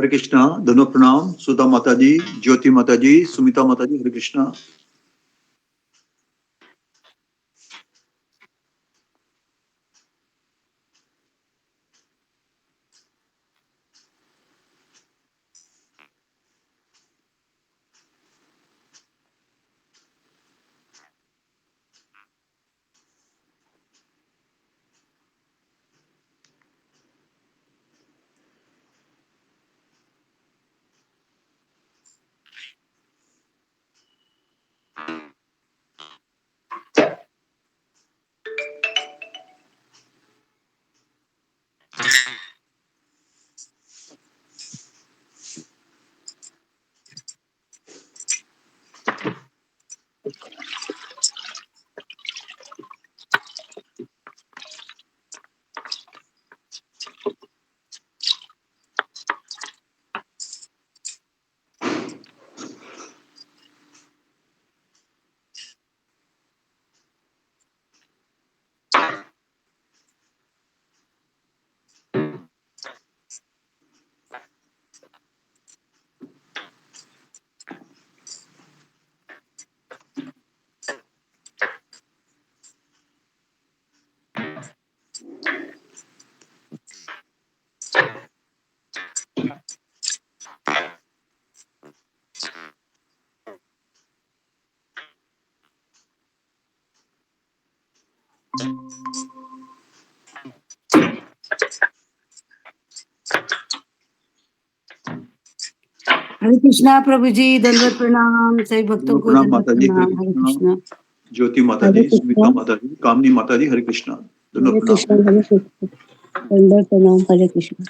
हरे कृष्णा, धनो प्रणाम, सुधा माता जी, ज्योति माता जी, सुमिता माता जी, हरे कृष्णा। हरे कृष्णा प्रभु जी, दंडवत प्रणाम। सभी भक्तों को प्रणाम दंडवत माता जी, प्रणाम। हरे कृष्णा। ज्योति माता जी, सुमिता माता जी, कामनी माता जी, हरे कृष्णा, धनो हरे प्रणाम। कृष्णा, हरे कृष्णा, दंडवत प्रणाम। हरे कृष्णा।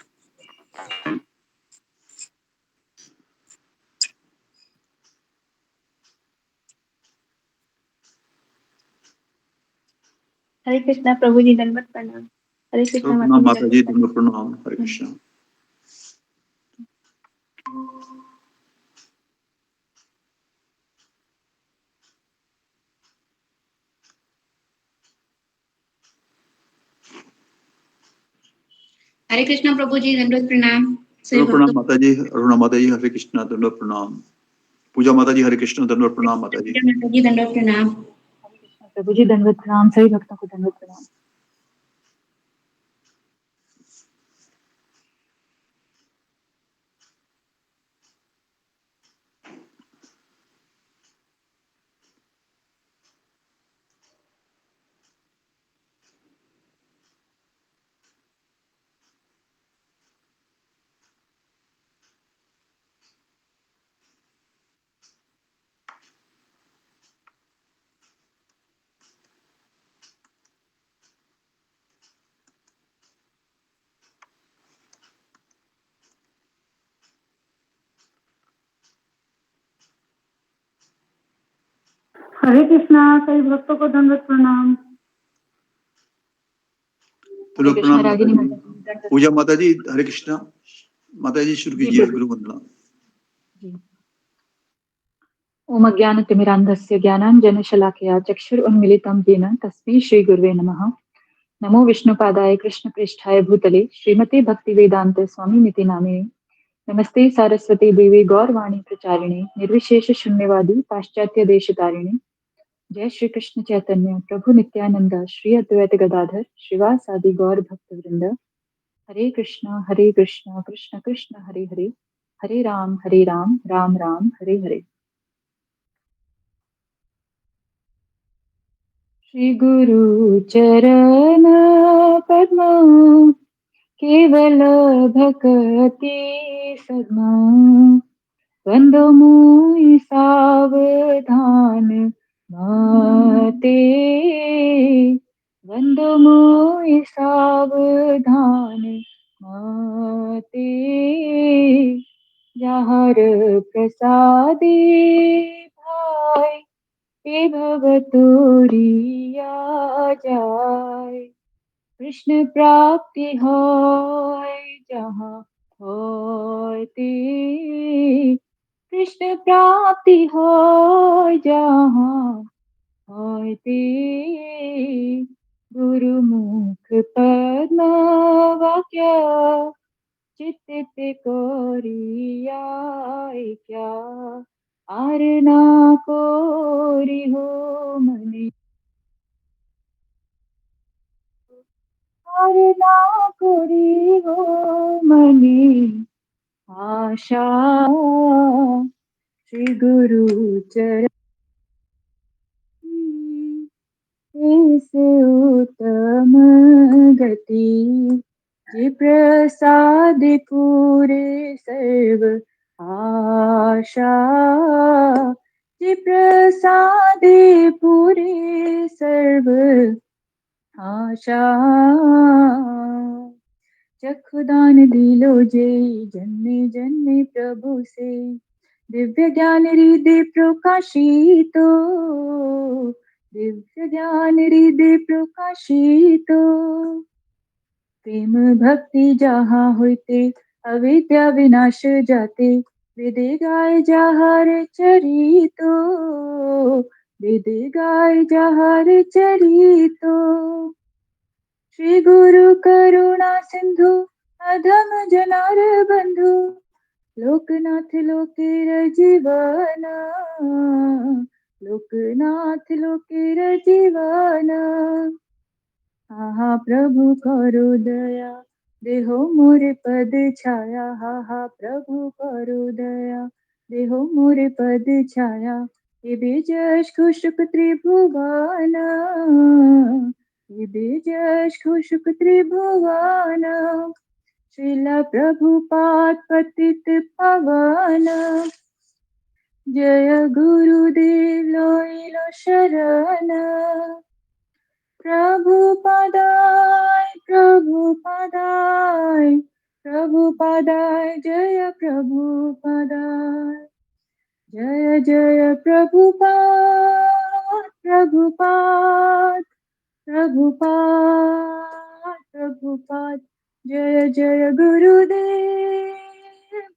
हरे कृष्णा प्रभु जी, दंडवत प्रणाम। हरे कृष्णा प्रणाम माता जी, दंडवत धनो प्रणाम, हरे कृष्णा। हरे कृष्णा प्रभु जी, दंडवत प्रणाम। धनो प्रणाम माता जी, अरुणा माता जी, हरे कृष्णा, धनो प्रणाम। पूजा माता जी, हरे कृष्ण, धन्यवाद प्रणाम माता जी। माता जी, दंडवत प्रणाम। हरे कृष्णा प्रभु जी, दंडवत प्रणाम। सभी भक्तों को दंडवत प्रणाम। हरे कृष्णा, सभी भक्तों को दंडवत प्रणाम। हरे कृष्णा रागिनी माता जी। पूजा माता जी, हरे कृष्णा। माता जी शुरू कीजिए गुरु वंदना। ओम अज्ञानतिमिरान्धस्य ज्ञानाञ्जनशलाकया चक्षुरुन्मीलितं येन तस्मै श्रीगुरुवे नमः। नमो विष्णुपादाय कृष्णप्रेष्ठाय भूतले श्रीमते भक्तिवेदान्त स्वामिनिति नामिने। नमस्ते सारस्वती देवी गौरवाणी प्रचारिणे निर्विशेष शून्यवादी पाश्चात्य देशतारिणे। जय श्री कृष्ण चैतन्य प्रभु नित्यानंद श्री अद्वैत गदाधर श्रीवासादि गौर भक्त वृंद। हरे कृष्ण कृष्ण कृष्ण हरे हरे, हरे राम राम राम हरे हरे। श्री गुरु चरण पद्मा केवल भक्ति सद्मा। वंदो मुनि सावधान माते, वंदो मुनि सावधान माते। जहर प्रसादे भाई हे भवतुरिया जाय। कृष्ण प्राप्ति होय जहाँ होय ते, कृष्ण प्राप्ति होय जहाँ होय ते। गुरुमुख पद्म वाक्य चित्त पे कोरियाए क्या आरना कोरी हो मने आरना कोरी हो मने आशा श्री गुरु चरण इस उत्तम गति जी प्रसाद पूरे सर्व आशा जी प्रसाद पूरे सर्व आशा चक्षुदान दिलो जय जन्मे जन्मे प्रभु से दिव्य ज्ञान हृदय प्रकाशितो दिव्य ज्ञान हृदय प्रकाशितो प्रेम भक्ति जहाँ होते अविद्या विनाश जाते वेदे गाय जहार चरितो वेदे गाय जहार चरितो श्री गुरु करुणा सिंधु अधम जनार बंधु लोकनाथ लोकेर जीवन लोकनाथ लोकेर जीवन हा प्रभु करो दया देहो मोरे पद छाया हा प्रभु करो दया देहो मोरे पद छाया ये बीजश खुशक त्रिभुवन ये बीजश खुशक त्रिभुवन श्रीला प्रभुपाद पतित पावन जय गुरुदेव लोइलो शरण प्रभुपादाय प्रभुपादाय प्रभुपादाय जय प्रभुपादाय जय जय प्रभुपाद प्रभुपाद प्रभुपाद प्रभुपाद जय जय गुरुदेव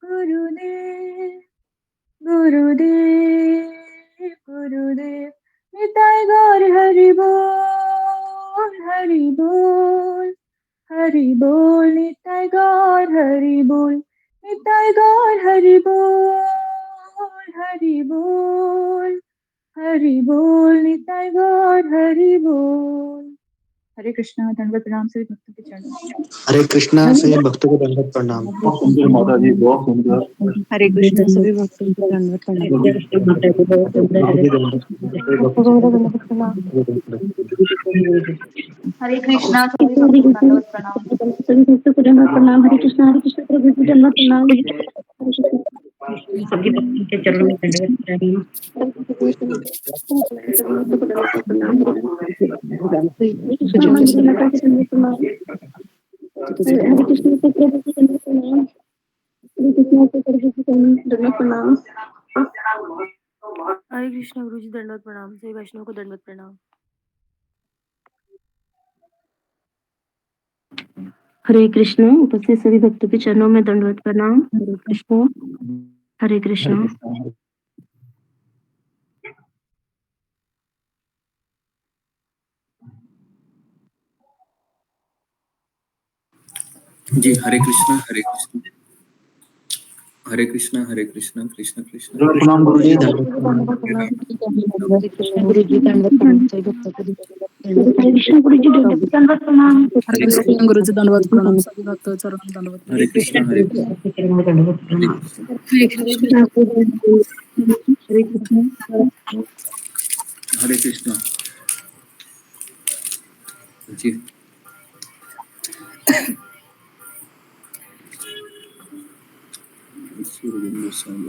गुरुदेव गुरुदेव गुरुदेव निताय गौर हरि बोल हरि बोल हरि बोल निताय गौर हरि बोल निताय गौर हरि बोल हरि बोल हरि बोल निताय गौर हरि बोल। हरे कृष्णा धन्यवाद प्रणाम सभी भक्तों के चरणों में। हरे कृष्णा सभी भक्तों को दंडवत प्रणाम। बहुत सुंदर माता जी, बहुत सुंदर। हरे कृष्ण सभी भक्तों को दंडवत प्रणाम। हरे कृष्णा सभी भक्तों को दंडवत प्रणाम। सभी भक्तों को दंडवत प्रणाम। हरे कृष्णा प्रभु जी दंडवत प्रणाम। सभी भक्तों के चरणों में दंडवत प्रणाम। हरे कृष्ण प्रभु जी दंडवत प्रणाम। हरे कृष्ण प्रभु जी दंडवत प्रणाम। हरे कृष्ण गुरु जी दंडवत प्रणाम। सभी वैष्णव को दंडवत प्रणाम। हरे कृष्ण उपस्थित सभी भक्तों के चरणों में दंडवत प्रणाम। हरे कृष्ण हरे कृष्ण। जी हरे कृष्णा हरे कृष्णा हरे कृष्णा हरे कृष्णा कृष्ण कृष्ण प्रणाम गुरु जी। गुरु जी दंडवत प्रणाम। सभी भक्तों को हरे कृष्ण गुरु जी दंडवत प्रणाम। हरे कृष्ण गुरु जी दंडवत प्रणाम। सभी भक्तों चरण में दंडवत हरे कृष्णा हरे कृष्णा दंडवत प्रणाम। हरे कृष्ण हरे कृष्णा जी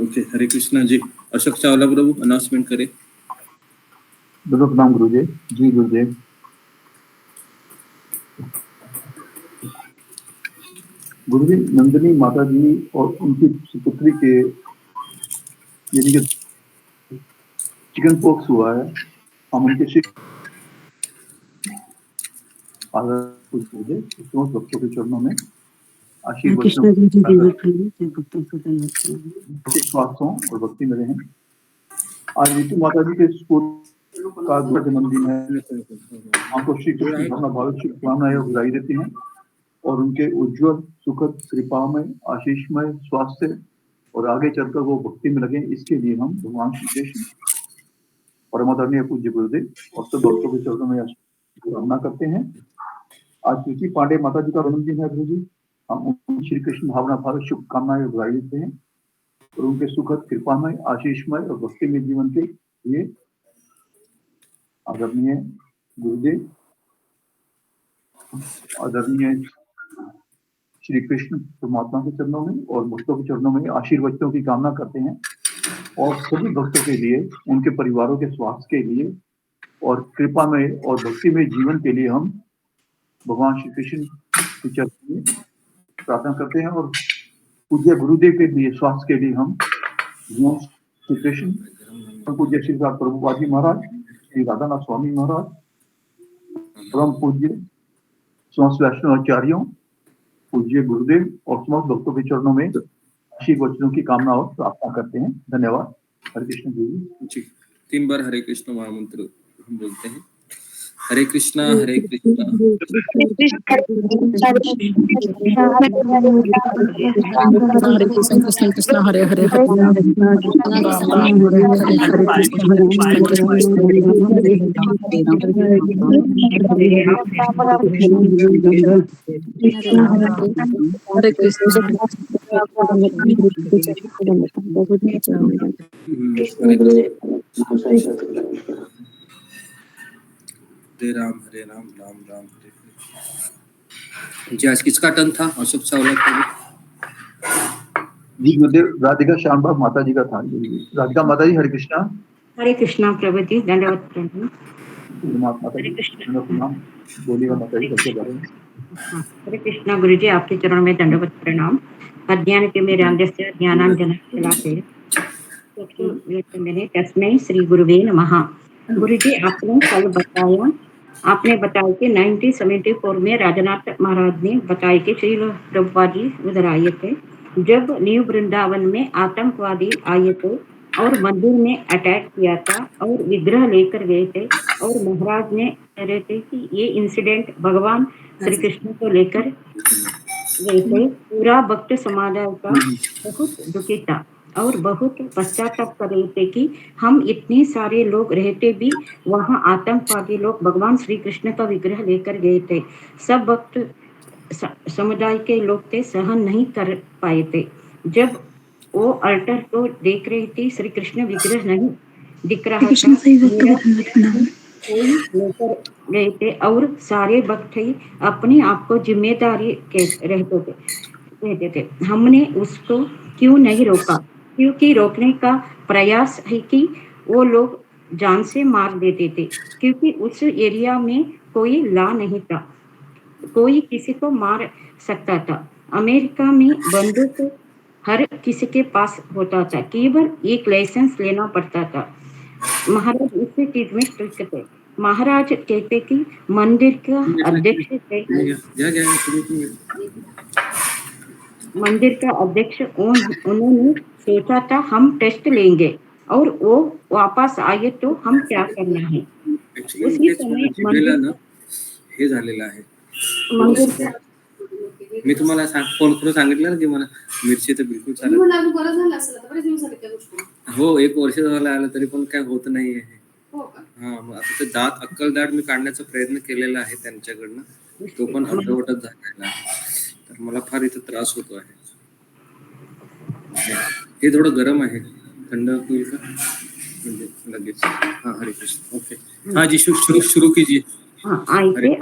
ओके। हरे कृष्णा जी। अशोक चावला प्रभु अनाउंसमेंट करें। दंडवत प्रणाम गुरु जी। जी गुरुदेव। गुरु जी, नंदिनी माता जी और उनकी सुपुत्री के यानी कि चिकन पॉक्स हुआ है। हम उनके समस्त भक्तों के चरणों में आशीर्वाद स्वास्थ्य और भक्ति में रहें। आज ऋतु माता जी के का जन्मदिन है। आपको श्री कृष्ण भाव शुभकामनाएं बधाई देती हैं और उनके उज्जवल सुखद कृपामय आशीषमय स्वास्थ्य और आगे चलकर वो भक्ति में लगे, इसके लिए हम भगवान श्री कृष्ण परमादरणीय पूज्य गुरुदेव और सब भक्तों के चरणों में कामना करते हैं। आज कृति पांडे माता जी का जन्मदिन है गुरु जी, हम श्री कृष्ण भावना भाव शुभकामनाएं बधाई देते हैं और उनके सुखद कृपामय आशीषमय और भक्ति में जीवन के लिए आदरणीय गुरुदेव आदरणीय श्री कृष्ण परमात्मा के चरणों में और भक्तों के चरणों में आशीर्वचनों की कामना करते हैं और सभी भक्तों के लिए, उनके परिवारों के स्वास्थ्य के लिए और कृपा में और भक्ति में जीवन के लिए हम भगवान श्री कृष्ण के चरणों में प्रार्थना करते हैं और पूज्य गुरुदेव के लिए स्वास्थ्य के लिए हम भगवान श्री कृष्ण, पूज्य श्री प्रभुपाद जी महाराज, श्री राधानाथ स्वामी महाराज, परम पूज्य समस्त वैष्णव आचार्यों, पूज्य गुरुदेव और समस्त भक्तों के चरणों में आशीर्वचनों की कामना और प्रार्थना करते हैं। धन्यवाद। हरे कृष्ण जी। 3 बार हरे कृष्ण महामंत्र हम बोलते हैं। हरे कृष्णा हरे कृष्णा हरे कृष्ण कृष्ण कृष्ण हरे हरे हरे राम राम हरे हरे हरे कृष्ण हरे कृष्ण हरे राम राम राम हरे हरे। जी आज किसका टर्न था? अशोक चावला का जी गुरुदेव राधिका श्यामबा माता जी का था। राधिका माता जी हरे कृष्णा। हरे कृष्णा प्रभु जी, दंडवत प्रणाम। हरे कृष्णा बोलिएगा माता जी सबके बारे में। हरे कृष्णा गुरु जी, आपके चरणों में दंडवत प्रणाम। अज्ञान के मेरे अंधस्य ज्ञानांजन शलाकया चक्षुर्मिलितं तस्मै श्री गुरुवे नमः। गुरु जी, आपने कल बताया, आपने बताया कि 1974 में राजनाथ महाराज ने बताया कि श्री प्रभुपाद जी उधर आए थे जब न्यू वृंदावन में आतंकवादी आए थे और मंदिर में अटैक किया था और विग्रह लेकर गए थे और महाराज ने कह रहे थे कि ये इंसिडेंट भगवान श्री कृष्ण को लेकर गए थे। पूरा भक्त समुदाय का बहुत दुखी था और बहुत पश्चाताप कर रहे थे कि हम इतने सारे लोग रहते भी वहाँ आतंकवादी लोग भगवान श्री कृष्ण का विग्रह लेकर गए थे। सब भक्त समुदाय के लोग थे, सहन नहीं कर पाए थे। जब वो अल्टर को देख रही थी, श्री कृष्ण विग्रह नहीं दिख रहा था, कोई लेकर गए थे और सारे भक्त ही अपने आप को जिम्मेदारी के रहते थे। हमने उसको क्यों नहीं रोका? क्योंकि रोकने का प्रयास है कि वो लोग जान से मार देते थे, क्योंकि उस एरिया में कोई लॉ नहीं था, कोई किसी को मार सकता था। अमेरिका में बंदूक हर किसी के पास होता था, केवल एक लाइसेंस लेना पड़ता था। महाराज इसी चीज में स्ट्रिक्ट थे। महाराज कहते कि मंदिर का अध्यक्ष थे, मंदिर का अध्यक्ष उन्होंने सोचा था हम टेस्ट लेंगे और वो वापस आए तो हम क्या करना है। उसी समय हे झालेलं आहे। मंदिर का मी तुम्हाला फोन करून सांगितलं ना की मला मिरची तर बिलकुल चालत हो, 1 वर्ष झालं आलं तरी पण काय होत नाहीये। हा, मग आता ते दात अक्कल दाट मी काढण्याचा प्रयत्न केलेला आहे त्यांच्याकडनं, तो पण अर्धवटच झालेला आहे, तर मला फार इथं त्रास होतो आहे। हे थोडं गरम आहे, थंड होईल का म्हणजे लगेच? हाँ हरे कृष्ण। ओके हाँ जी, शुरू कीजिए। हाँ, आइए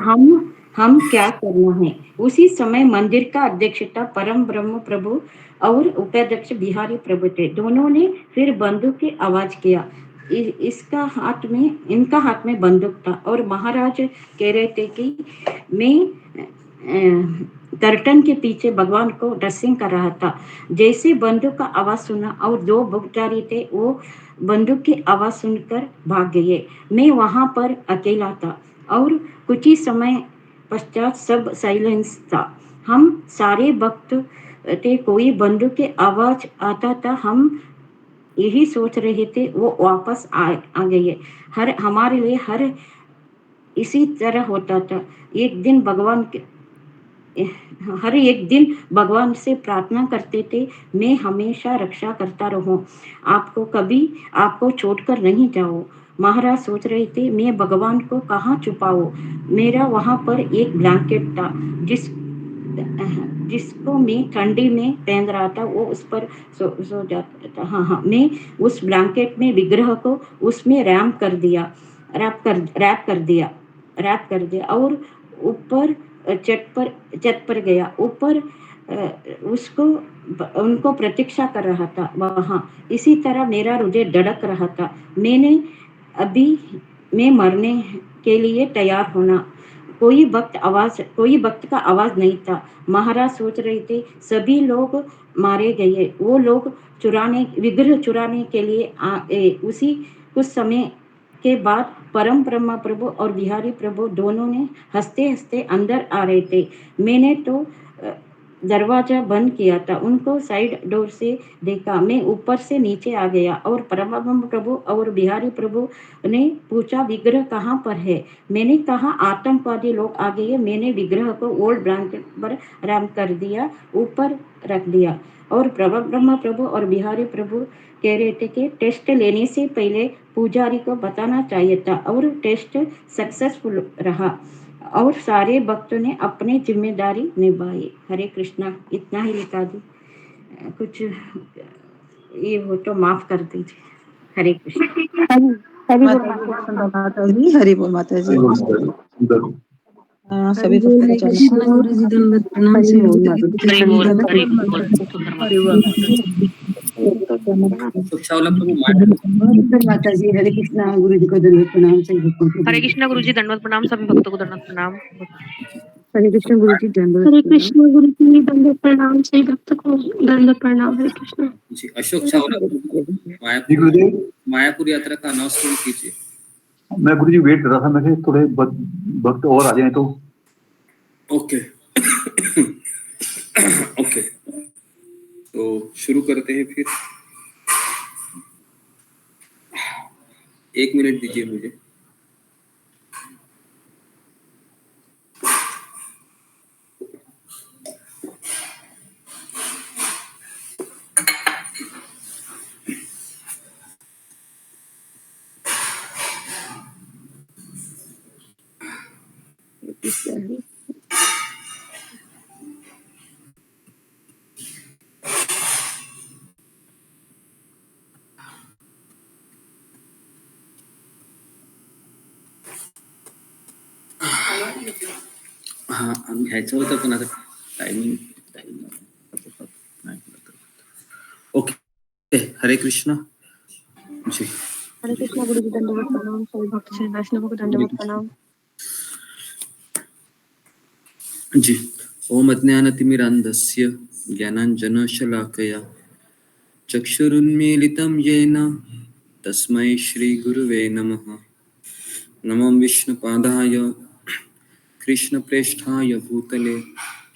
हम क्या करना है। उसी समय मंदिर का अध्यक्ष था परम ब्रह्म प्रभु और उपाध्यक्ष बिहारी प्रभु थे। दोनों ने फिर बंदूक की आवाज किया। इनका हाथ में बंदूक था और महाराज कह रहे थे कि मैं कर्टन के पीछे भगवान को ड्रेसिंग कर रहा था। जैसे बंदूक का आवाज सुना और 2 भुगतारी थे, वो बंदूक की आवाज सुनकर भाग गए। मैं वहां पर अकेला था और कुछ ही समय पश्चात सब साइलेंस था। हम सारे भक्त थे, कोई बंदूक की आवाज आता था, हम यही सोच रहे थे, वो वापस आ गए। हमारे लिए हर इसी तरह होता था। एक दिन भगवान हर एक दिन भगवान से प्रार्थना करते थे, मैं हमेशा रक्षा करता रहूं, आपको छोड़कर नहीं जाऊं। महाराज सोच रहे थे, मैं भगवान को कहाँ छुपाऊं। मेरा वहां पर एक ब्लैंकेट था जिसको मैं ठंडी में पहन रहा था, वो उस पर सो जाता था। हाँ, मैं उस ब्लैंकेट में विग्रह को उसमें रैप कर दिया और ऊपर छत पर गया। ऊपर उसको उनको प्रतीक्षा कर रहा था वहां। इसी तरह मेरा हृदय धड़क रहा था। मैं मरने के लिए तैयार होना। कोई भक्त का आवाज नहीं था। महाराज सोच रहे थे, सभी लोग मारे गए। वो लोग विग्रह चुराने के लिए आए। उसी कुछ समय के बाद परम ब्रह्मा प्रभु और बिहारी प्रभु दोनों ने हंसते हंसते अंदर आ रहे थे। मैंने तो दरवाजा बंद किया था, उनको साइड डोर से देखा। मैं ऊपर से नीचे आ गया और परम ब्रह्म प्रभु और बिहारी प्रभु ने पूछा, विग्रह कहाँ पर है। मैंने कहा, आतंकवादी लोग आ गए। मैंने विग्रह को ओल्ड ब्लैंकेट पर रैप कर दिया, ऊपर रख दिया। और ब्रह्मा प्रभु और बिहारी प्रभु कह रहे थे कि टेस्ट लेने से पहले पुजारी को बताना चाहिए था, और टेस्ट सक्सेसफुल रहा और सारे भक्तों ने अपनी जिम्मेदारी निभाई। हरे कृष्णा। इतना ही लिखा दी, कुछ ये हो तो माफ कर दीजिए। हरे कृष्ण। हरि बोल माता जी, हरि बोल माता जी। सुंदर। सभी भक्तों के चरणों कृष्ण में गुरु जी दंडवत प्रणाम। हरि बोल माता हरि बोल हरि बोल अशोक चावला प्रभु माता जी। हरे कृष्णा। गुरु जी को दंडवत प्रणाम। सभी भक्तों को हरे कृष्णा गुरु जी दंडवत प्रणाम। सभी भक्तों को दंडवत प्रणाम। हरे कृष्ण गुरु जी दंडवत हरे प्रणाम। कृष्ण गुरु जी दंडवत प्रणाम। सभी भक्त को दंडवत प्रणाम। हरे कृष्ण। जी। अशोक चावला जी गुरुदेव, मायापुर यात्रा का अनाउंसमेंट कीजिए। मैं गुरुजी वेट कर रहा था, मैं थोड़े भक्त और आ जाए तो। ओके ओके, तो शुरू करते हैं फिर। 1 मिनट दीजिए मुझे। हाँ, घ्यायचं होतं पण आता टायमिंग ओके। हरे कृष्णा जी। हरे कृष्ण गुरु जी दंडवत प्रणाम। सभी भक्त श्री वैष्णव को दंडवत प्रणाम। जी। ओम अज्ञानतिमिरान्धस्य ज्ञानाञ्जनशलाकया चक्षुरुन्मीलितं येन तस्मै श्रीगुरुवे नमः। नमो विष्णुपादाय कृष्णप्रेष्ठाय भूतले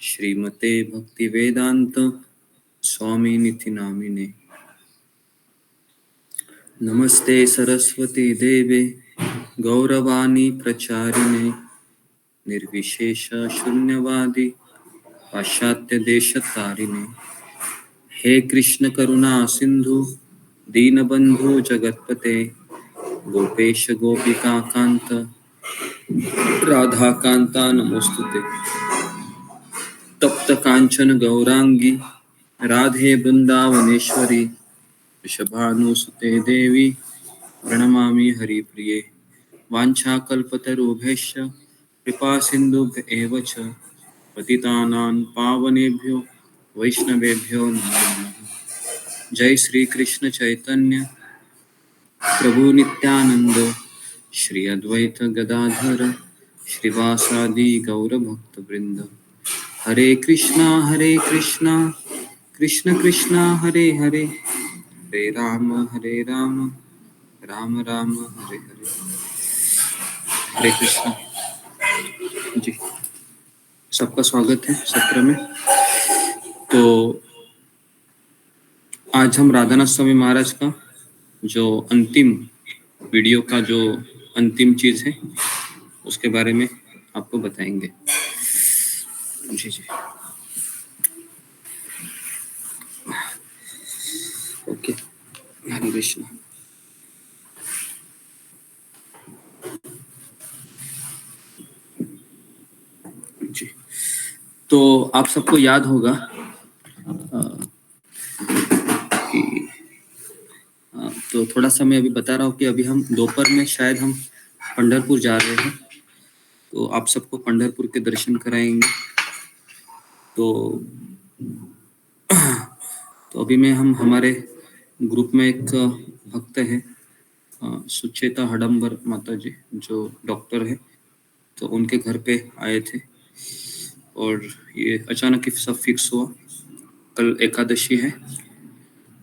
श्रीमते भक्तिवेदान्त स्वामिनिति नामिने। नमस्ते सरस्वती देवे गौरवाणी प्रचारिणे निर्विशेष शून्यवादी पाश्चात्य देशतारिणे। हे कृष्ण करुणा सिंधु दीनबंधु जगतपते गोपेश गोपिका कांत राधा कांता नमोस्तुते। तप्त कांचन गौरांगी राधे वृंदावनेश्वरी वृषभानुसुते देवी प्रणमामि हरिप्रिये। वाञ्छाकल्पतरुभ्यश्च कृपा सिन्धुभ्य एव च पतितानां पावनेभ्यो वैष्णवेभ्यो नमो नमः। जय श्री कृष्ण चैतन्य प्रभु नित्यानंद श्री अद्वैत गदाधर श्रीवासादि गौर भक्त वृंद। हरे कृष्णा कृष्ण कृष्णा हरे हरे, हरे राम राम राम हरे हरे। हरे कृष्णा जी। सबका स्वागत है सत्र में। तो आज हम राधानाथ स्वामी महाराज का जो अंतिम वीडियो का जो अंतिम चीज है उसके बारे में आपको बताएंगे। जी जी ओके, हरे कृष्ण। जी, तो आप सबको याद होगा कि तो थोड़ा सा मैं अभी बता रहा हूँ कि अभी हम दोपहर में शायद हम पंढरपुर जा रहे हैं, तो आप सबको पंढरपुर के दर्शन कराएंगे। तो अभी में हम हमारे ग्रुप में एक भक्त है सुचेता हडम्बर माता जी, जो डॉक्टर है, तो उनके घर पे आए थे और ये अचानक ही सब फिक्स हुआ। कल एकादशी है,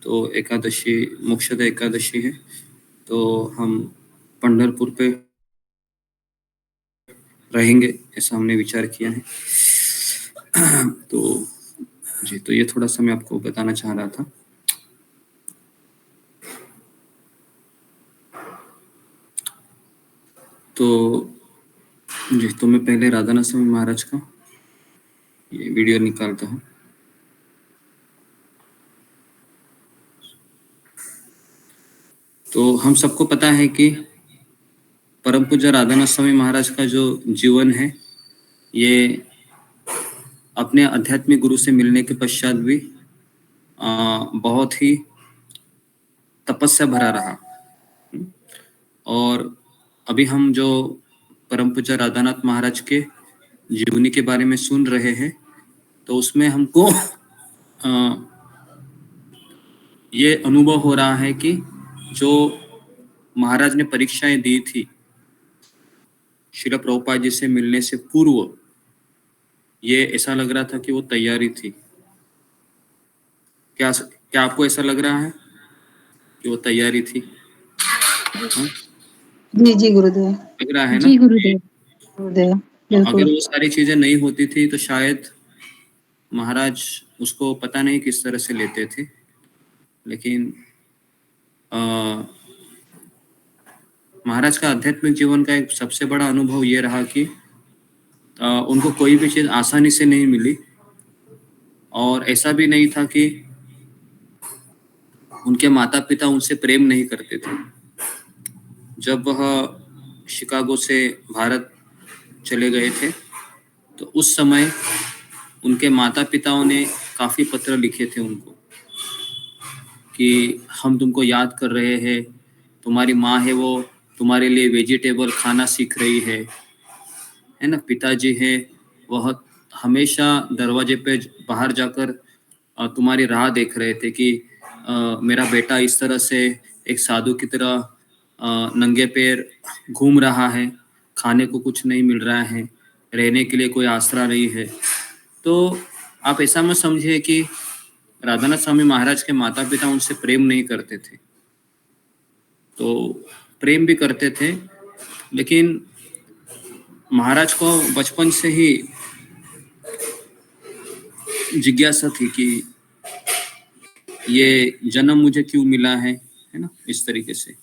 तो एकादशी मोक्षदा एकादशी है, तो हम पंढरपुर पे रहेंगे, ऐसा हमने विचार किया है। तो जी, तो ये थोड़ा सा मैं आपको बताना चाह रहा था। तो जी, तो मैं पहले राधानाथ स्वामी महाराज का ये वीडियो निकालता हूँ। तो हम सबको पता है कि परम पूज्य राधानाथ स्वामी महाराज का जो जीवन है, ये अपने आध्यात्मिक गुरु से मिलने के पश्चात भी बहुत ही तपस्या भरा रहा। और अभी हम जो परम पूज्य राधानाथ महाराज के जीवनी के बारे में सुन रहे हैं, तो उसमें हमको ये अनुभव हो रहा है कि जो महाराज ने परीक्षाएं दी थी श्रील प्रभुपाद जी से मिलने से पूर्व, ये ऐसा लग रहा था कि वो तैयारी थी। क्या आपको ऐसा लग रहा है कि वो तैयारी थी? हाँ? जी जी गुरुदेव, लग रहा है ना? जी गुरुदेव। गुरुदेव अगर बिल्कुल। वो सारी चीजें नहीं होती थी तो शायद महाराज उसको पता नहीं किस तरह से लेते थे, लेकिन महाराज का आध्यात्मिक जीवन का एक सबसे बड़ा अनुभव ये रहा कि उनको कोई भी चीज आसानी से नहीं मिली, और ऐसा भी नहीं था कि उनके माता पिता उनसे प्रेम नहीं करते थे। जब वह शिकागो से भारत चले गए थे, तो उस समय उनके माता पिताओं ने काफी पत्र लिखे थे उनको कि हम तुमको याद कर रहे हैं, तुम्हारी माँ है वो तुम्हारे लिए वेजिटेबल खाना सीख रही है ना। पिताजी है वह हमेशा दरवाजे पे बाहर जाकर तुम्हारी राह देख रहे थे कि मेरा बेटा इस तरह से एक साधु की तरह नंगे पैर घूम रहा है, खाने को कुछ नहीं मिल रहा है, रहने के लिए कोई आसरा नहीं है। तो आप ऐसा मत समझिए कि राधानाथ स्वामी महाराज के माता पिता उनसे प्रेम नहीं करते थे, तो प्रेम भी करते थे, लेकिन महाराज को बचपन से ही जिज्ञासा थी कि ये जन्म मुझे क्यों मिला है ना, इस तरीके से।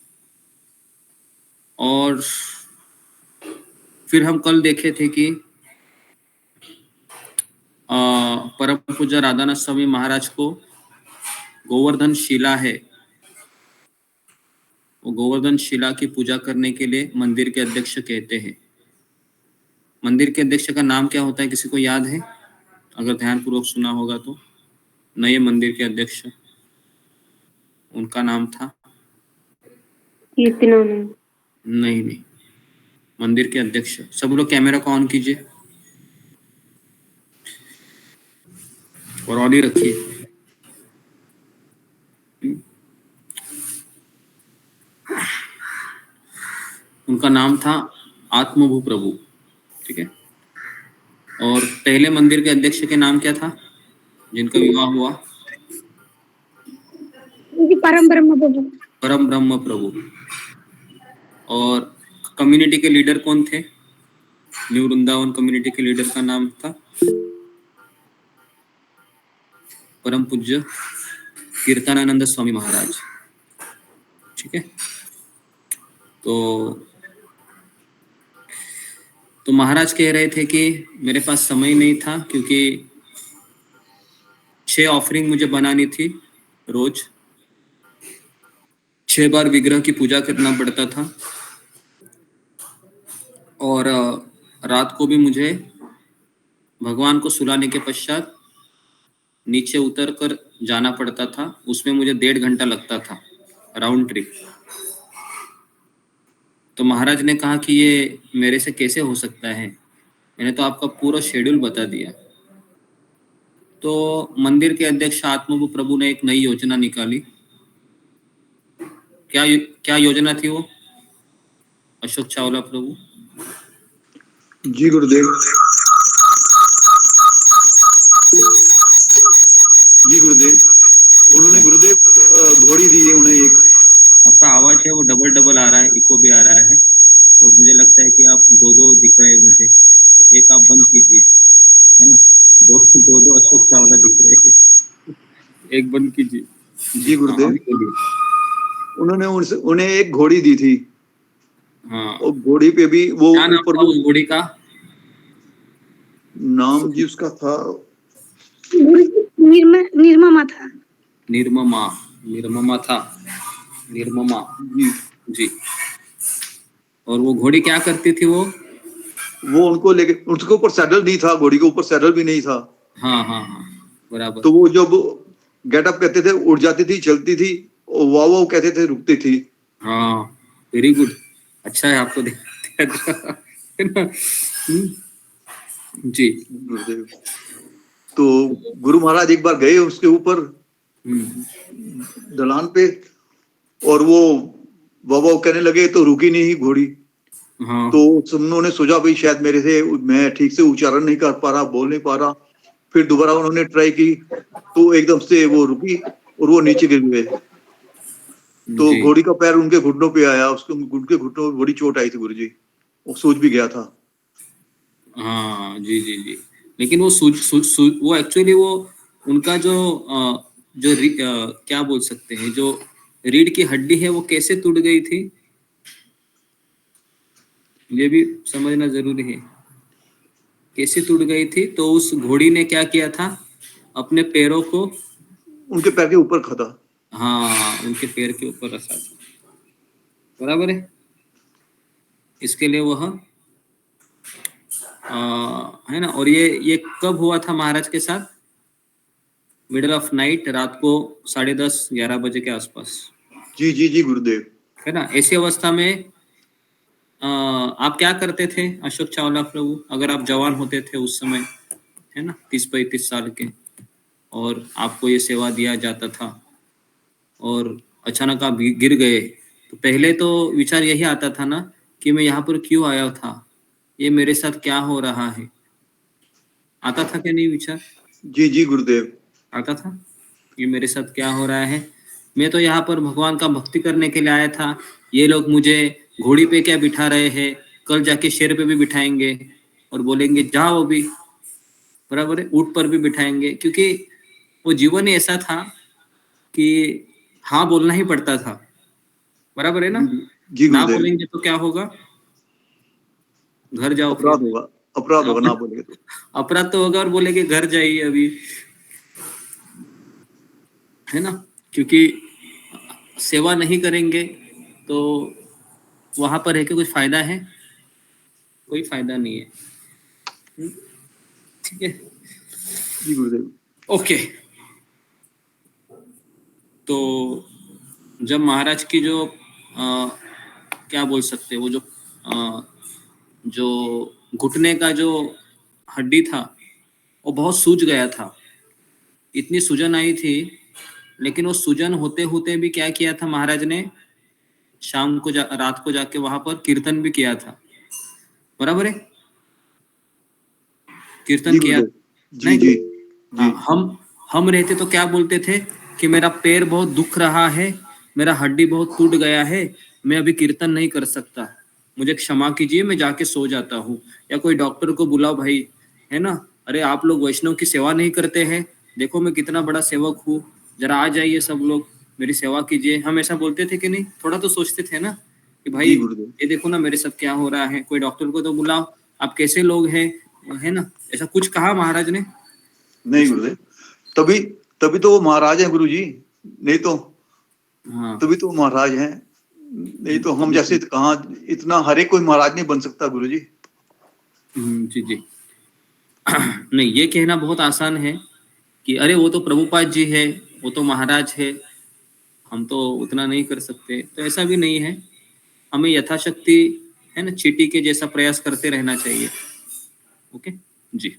और फिर हम कल देखे थे कि परम पूज्य राधानाथ स्वामी महाराज को गोवर्धन शिला है, वो गोवर्धन शिला की पूजा करने के लिए मंदिर के अध्यक्ष कहते हैं। मंदिर के अध्यक्ष का नाम क्या होता है, किसी को याद है? अगर ध्यानपूर्वक सुना होगा तो नए मंदिर के अध्यक्ष, उनका नाम था कीर्तनानंद। नहीं, मंदिर के अध्यक्ष। सब लोग कैमरा को ऑन कीजिए और ऑन ही रखिए। उनका नाम था आत्मभू प्रभु, ठीक है। और पहले मंदिर के अध्यक्ष के नाम क्या था जिनका विवाह हुआ? परम ब्रह्म प्रभु। परम ब्रह्म प्रभु। और कम्युनिटी के लीडर कौन थे? न्यू वृंदावन कम्युनिटी के लीडर का नाम था परम पूज्य कीर्तनानंद स्वामी महाराज, ठीक है। तो तो महाराज कह रहे थे कि मेरे पास समय नहीं था, क्योंकि 6 ऑफरिंग मुझे बनानी थी रोज, 6 बार विग्रह की पूजा करना पड़ता था, और रात को भी मुझे भगवान को सुलाने के पश्चात नीचे उतर कर जाना पड़ता था। उसमें मुझे 1.5 घंटा लगता था राउंड ट्रिप। तो महाराज ने कहा कि ये मेरे से कैसे हो सकता है, मैंने तो आपका पूरा शेड्यूल बता दिया। तो मंदिर के अध्यक्ष आत्मभू प्रभु ने एक नई योजना निकाली। क्या योजना थी वो, अशोक चावला प्रभु? जी गुरुदेव। जी गुरुदेव, उन्होंने गुरुदेव घोड़ी दी है उन्हें एक। आपका आवाज है वो डबल आ रहा है, इको भी आ रहा है, और मुझे लगता है कि आप दो दिख रहे हैं मुझे। तो एक आप बंद कीजिए, है ना, दो अशोक चावला दिख रहे हैं, एक बंद कीजिए। जी गुरुदेव, उन्होंने उन्हें एक घोड़ी दी थी। हाँ, और घोड़ी पे भी वो क्या नाम था उस घोड़ी का? नाम जी उसका था निर्ममा था। निर्ममा जी। और वो घोड़ी क्या करती थी? वो उनको लेके, उसके ऊपर सैडल नहीं था, घोड़ी के ऊपर सैडल भी नहीं था। हाँ, बराबर। तो वो जब गेटअप कहते थे उड़ जाती थी, चलती थी, और वाव कहते थे रुकती थी। हाँ, वेरी गुड, अच्छा है आपको जी। तो गुरु महाराज एक बार गए उसके ऊपर ढलान पे, और वो वाव कहने लगे तो रुकी नहीं घोड़ी। हाँ। तो उन्होंने सोचा भाई शायद मेरे से, मैं ठीक से उच्चारण नहीं कर पा रहा, बोल नहीं पा रहा। फिर दोबारा उन्होंने ट्राई की, तो एकदम से वो रुकी और वो नीचे गिर गए। तो घोड़ी का पैर उनके घुटनों पे आया, उनके घुटनों में बड़ी चोट आई थी गुरु जी, वो सूज भी गया था। हाँ जी। लेकिन वो वो एक्चुअली वो उनका जो क्या बोल सकते हैं, जो रीढ़ की हड्डी है वो कैसे टूट गई थी, ये भी समझना जरूरी है। कैसे टूट गई थी? तो उस घोड़ी ने क्या किया था, अपने पैरों को उनके पैर के ऊपर खड़ा। हाँ, उनके पैर के ऊपर रखा था, बराबर है। इसके लिए वह है ना। और ये कब हुआ था महाराज के साथ? मिडल ऑफ नाइट, रात को 10:30-11 बजे के आसपास। जी गुरुदेव, है ना। ऐसी अवस्था में आप क्या करते थे अशोक चावला प्रभु, अगर आप जवान होते थे उस समय, है ना, 30-35 साल के, और आपको ये सेवा दिया जाता था, और अचानक आप गिर गए, तो पहले तो विचार यही आता था ना कि मैं यहाँ पर क्यों आया था, ये मेरे साथ क्या हो रहा है, आता था क्या नहीं विचार? जी गुरुदेव, आता था, ये मेरे साथ क्या हो रहा है, मैं तो यहाँ पर भगवान का भक्ति करने के लिए आया था, ये लोग मुझे घोड़ी पे क्या बिठा रहे हैं, कल जाके शेर पे भी बिठाएंगे और बोलेंगे जाओ अभी, बराबर है, ऊंट पर भी बिठाएंगे, क्योंकि वो जीवन ही ऐसा था कि हाँ बोलना ही पड़ता था, बराबर है ना। ना बोलेंगे तो क्या होगा, घर जाओ, अपराध होगा ना बोलेंगे तो अपराध तो होगा, और बोलेंगे घर जाइए अभी, है ना, क्योंकि सेवा नहीं करेंगे तो वहां पर रह के कुछ फायदा है? कोई फायदा नहीं है। ठीक है जी गुरुदेव। ओके, तो जब महाराज की जो क्या बोल सकते हैं, वो जो घुटने का जो हड्डी था वो बहुत सूज गया था, इतनी सूजन आई थी, लेकिन वो सूजन होते होते भी क्या किया था महाराज ने, शाम को रात को जाके वहां पर कीर्तन भी किया था, बराबर है, कीर्तन किया नहीं? जी। हम रहते तो क्या बोलते थे कि मेरा पैर बहुत दुख रहा है, मेरा हड्डी बहुत टूट गया है, मैं अभी कीर्तन नहीं कर सकता, मुझे क्षमा कीजिए, मैं जाके सो जाता हूँ, या कोई डॉक्टर को बुलाओ भाई, है ना, अरे आप लोग वैष्णव की सेवा नहीं करते हैं, देखो मैं कितना बड़ा सेवक हूँ, जरा आ जाइए सब लोग, मेरी सेवा कीजिए। हम ऐसा बोलते थे कि नहीं? थोड़ा तो सोचते थे ना कि भाई ये देखो ना मेरे साथ क्या हो रहा है, कोई डॉक्टर को तो बुलाओ, आप कैसे लोग हैं, है ना, ऐसा कुछ कहा महाराज ने? नहीं गुरुदेव, तभी तभी तो वो महाराज हैं गुरु जी, नहीं तो हाँ, तभी तो वो महाराज हैं, नहीं तो हम जैसे कहाँ इतना हर एक कोई महाराज नहीं बन सकता गुरु जी। जी जी। नहीं, ये कहना बहुत आसान है कि अरे वो तो प्रभुपाद जी है, वो तो महाराज है, हम तो उतना नहीं कर सकते। तो ऐसा भी नहीं है, हमें यथाशक्ति, है ना, चींटी के जैसा प्रयास करते रहना चाहिए। ओके जी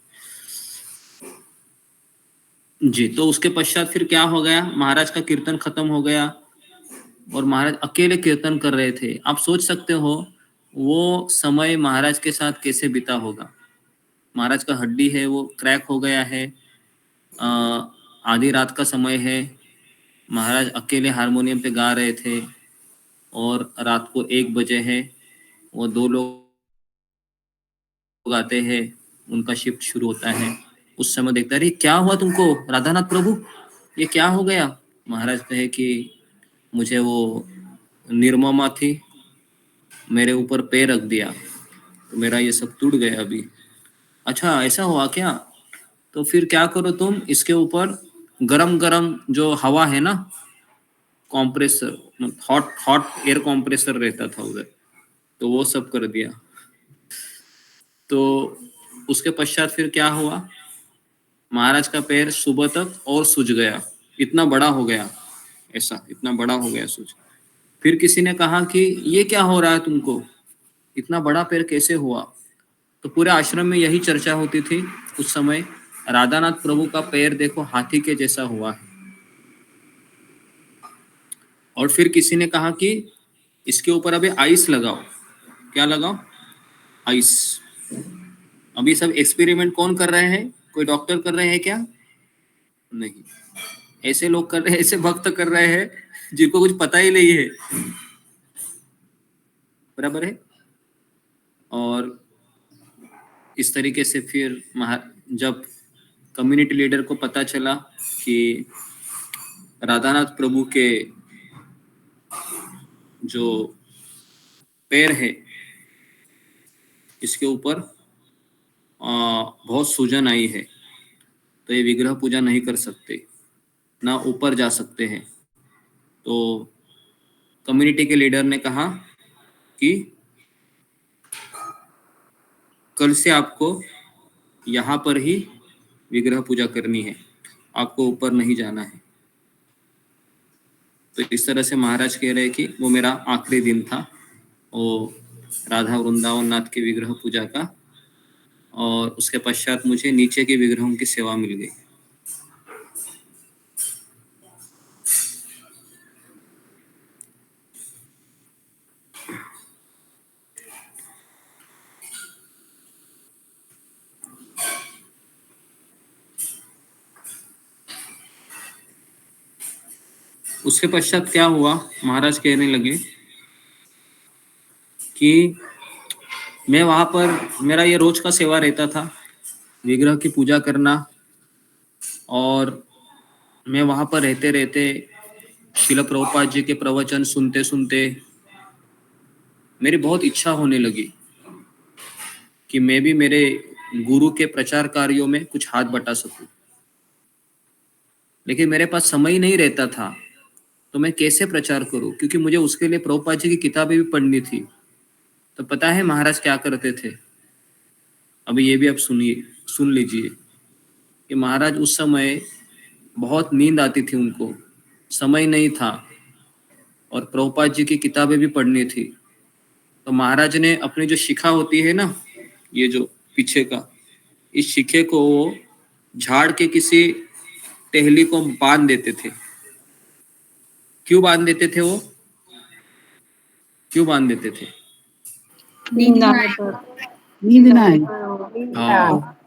जी। तो उसके पश्चात फिर क्या हो गया, महाराज का कीर्तन खत्म हो गया और महाराज अकेले कीर्तन कर रहे थे। आप सोच सकते हो वो समय महाराज के साथ कैसे बीता होगा। महाराज का हड्डी है वो क्रैक हो गया है, आधी रात का समय है, महाराज अकेले हारमोनियम पे गा रहे थे और रात को 1 बजे है, वो 2 लोग आते हैं, उनका शिफ्ट शुरू होता है। उस समय देखता है, अरे क्या हुआ तुमको राधानाथ प्रभु, ये क्या हो गया? महाराज कहे कि मुझे वो निर्ममा थी, मेरे ऊपर पैर रख दिया तो मेरा ये सब टूट गया अभी। अच्छा ऐसा हुआ क्या? तो फिर क्या करो तुम, इसके ऊपर गरम गरम जो हवा है ना, कॉम्प्रेसर, हॉट एयर कॉम्प्रेसर रहता था उधर, तो वो सब कर दिया। तो उसके पश्चात फिर क्या हुआ, महाराज का पैर सुबह तक और सूज गया, इतना बड़ा हो गया, ऐसा इतना बड़ा हो गया सूज। फिर किसी ने कहा कि ये क्या हो रहा है तुमको, इतना बड़ा पैर कैसे हुआ? तो पूरे आश्रम में यही चर्चा होती थी उस समय, राधानाथ प्रभु का पैर देखो हाथी के जैसा हुआ है। और फिर किसी ने कहा कि इसके ऊपर अभी आइस लगाओ। क्या लगाओ? आइस। अभी सब एक्सपेरिमेंट कौन कर रहे हैं? कोई डॉक्टर कर रहे हैं क्या? नहीं, ऐसे लोग कर रहे हैं, ऐसे भक्त कर रहे हैं जिनको कुछ पता ही नहीं है, बराबर है। और इस तरीके से फिर जब कम्युनिटी लीडर को पता चला कि राधानाथ प्रभु के जो पैर है इसके ऊपर बहुत सूजन आई है, तो ये विग्रह पूजा नहीं कर सकते, ना ऊपर जा सकते हैं। तो कम्युनिटी के लीडर ने कहा कि कल से आपको यहाँ पर ही विग्रह पूजा करनी है, आपको ऊपर नहीं जाना है। तो इस तरह से महाराज कह रहे हैं कि वो मेरा आखिरी दिन था वो राधा वृंदावन नाथ के विग्रह पूजा का, और उसके पश्चात मुझे नीचे के विग्रहों की सेवा मिल गई। उसके पश्चात क्या हुआ, महाराज कहने लगे कि मैं वहां पर, मेरा ये रोज का सेवा रहता था विग्रह की पूजा करना, और मैं वहां पर रहते रहते श्रील प्रभुपाद जी के प्रवचन सुनते सुनते मेरी बहुत इच्छा होने लगी कि मैं भी मेरे गुरु के प्रचार कार्यों में कुछ हाथ बटा सकूं। लेकिन मेरे पास समय ही नहीं रहता था, तो मैं कैसे प्रचार करूं, क्योंकि मुझे उसके लिए प्रभुपाद जी की किताबें भी पढ़नी थी। तो पता है महाराज क्या करते थे? अभी ये भी आप सुन लीजिए कि महाराज उस समय बहुत नींद आती थी उनको, समय नहीं था, और प्रभुपाद जी की किताबें भी पढ़नी थी। तो महाराज ने अपनी जो शिखा होती है ना, ये जो पीछे का, इस शिखे को वो झाड़ के किसी टहली को बांध देते थे। क्यों बांध देते थे वो? क्यों बांध देते थे? नींद ना आए। हाँ,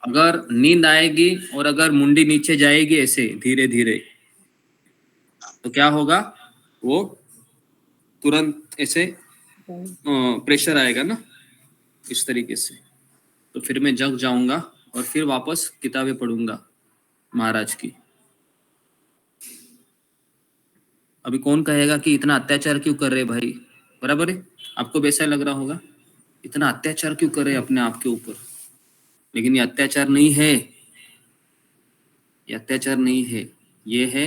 अगर नींद आएगी और अगर मुंडी नीचे जाएगी ऐसे धीरे धीरे, तो क्या होगा, वो तुरंत ऐसे प्रेशर आएगा ना, इस तरीके से। तो फिर मैं जग जाऊंगा और फिर वापस किताबें पढ़ूंगा महाराज की। अभी कौन कहेगा कि इतना अत्याचार क्यों कर रहे भाई, बराबर है? आपको वैसा लग रहा होगा। इतना अत्याचार क्यों करे अपने आप के ऊपर? लेकिन ये अत्याचार नहीं है, ये अत्याचार नहीं है, ये है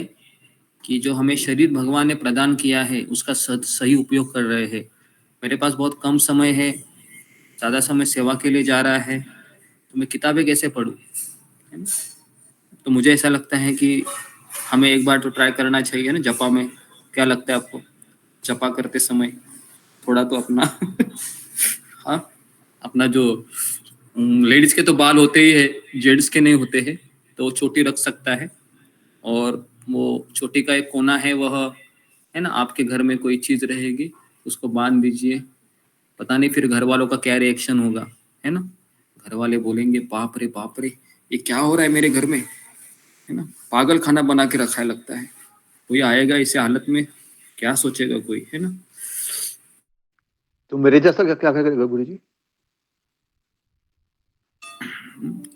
कि जो हमें शरीर भगवान ने प्रदान किया है उसका सही उपयोग कर रहे हैं। मेरे पास बहुत कम समय है, ज़्यादा समय सेवा के लिए जा रहा है, तो मैं किताबें कैसे पढूं? है ना? तो मुझे ऐसा लगता है कि हमें एक बार तो ट्राई करना चाहिए ना जपा में। क्या लगता है आपको? जपा करते समय थोड़ा तो अपना हाँ, अपना जो लेडीज के तो बाल होते ही है, जेंट्स के नहीं होते हैं, तो वो चोटी रख सकता है। और वो चोटी का एक कोना है, वह है ना, आपके घर में कोई चीज रहेगी उसको बांध दीजिए। पता नहीं फिर घर वालों का क्या रिएक्शन होगा, है ना? घर वाले बोलेंगे बाप रे ये क्या हो रहा है मेरे घर में, है ना? पागल खाना बना के रखा है लगता है। कोई आएगा इस हालत में, क्या सोचेगा कोई, है ना? तो मेरे जैसा क्या करेगा गुरु जी?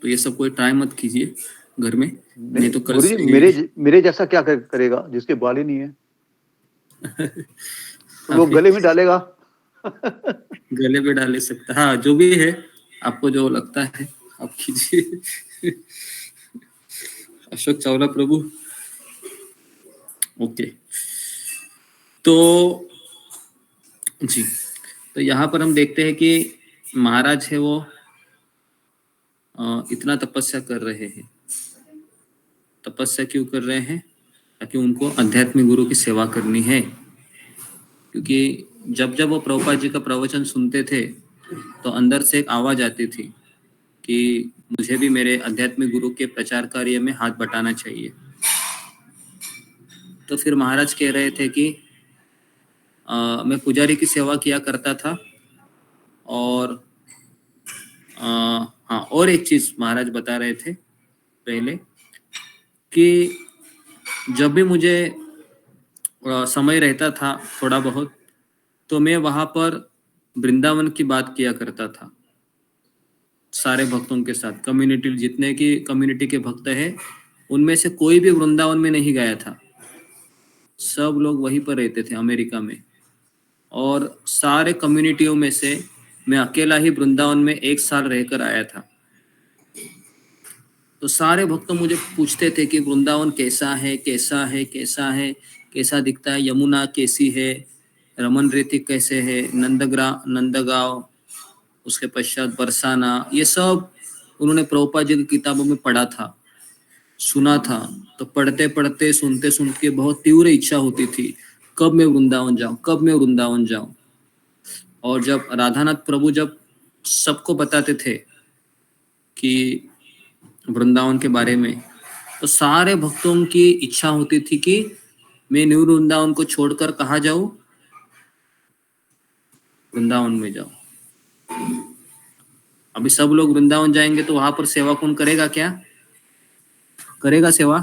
तो ये सब कोई ट्राई मत कीजिए घर में, नहीं तो कल गुरु से जी मेरे जैसा क्या करेगा जिसके बाल ही नहीं है? तो वो गले में डालेगा। गले पे डाले सकता, हाँ, जो भी है आपको जो लगता है आप कीजिए। अशोक चावला प्रभु, ओके। तो जी, तो यहाँ पर हम देखते हैं कि महाराज है वो इतना तपस्या कर रहे हैं। तपस्या क्यों कर रहे हैं? ताकि उनको आध्यात्मिक गुरु की सेवा करनी है। क्योंकि जब जब वो प्रभुपाद जी का प्रवचन सुनते थे तो अंदर से एक आवाज आती थी कि मुझे भी मेरे आध्यात्मिक गुरु के प्रचार कार्य में हाथ बटाना चाहिए। तो फिर महाराज कह रहे थे कि मैं पुजारी की सेवा किया करता था, और हाँ, और एक चीज महाराज बता रहे थे पहले कि जब भी मुझे समय रहता था थोड़ा बहुत, तो मैं वहां पर वृंदावन की बात किया करता था सारे भक्तों के साथ। कम्युनिटी, जितने की कम्युनिटी के भक्त हैं उनमें से कोई भी वृंदावन में नहीं गया था, सब लोग वहीं पर रहते थे अमेरिका में। और सारे कम्युनिटियों में से मैं अकेला ही वृंदावन में 1 साल रहकर आया था। तो सारे भक्त मुझे पूछते थे कि वृंदावन कैसा है, कैसा है, कैसा है, कैसा दिखता है, यमुना कैसी है, रमन रेती कैसे है, नंदगांव, उसके पश्चात बरसाना, ये सब उन्होंने प्रभुपाद जी की किताबों में पढ़ा था, सुना था। तो पढ़ते पढ़ते सुनते सुनते बहुत तीव्र इच्छा होती थी कब मैं वृंदावन जाऊं, कब मैं वृंदावन जाऊं। और जब राधानाथ प्रभु जब सबको बताते थे कि वृंदावन के बारे में, तो सारे भक्तों की इच्छा होती थी कि मैं न्यू वृंदावन को छोड़कर कहाँ जाऊं, वृंदावन में जाऊं। अभी सब लोग वृंदावन जाएंगे तो वहां पर सेवा कौन करेगा? क्या करेगा सेवा?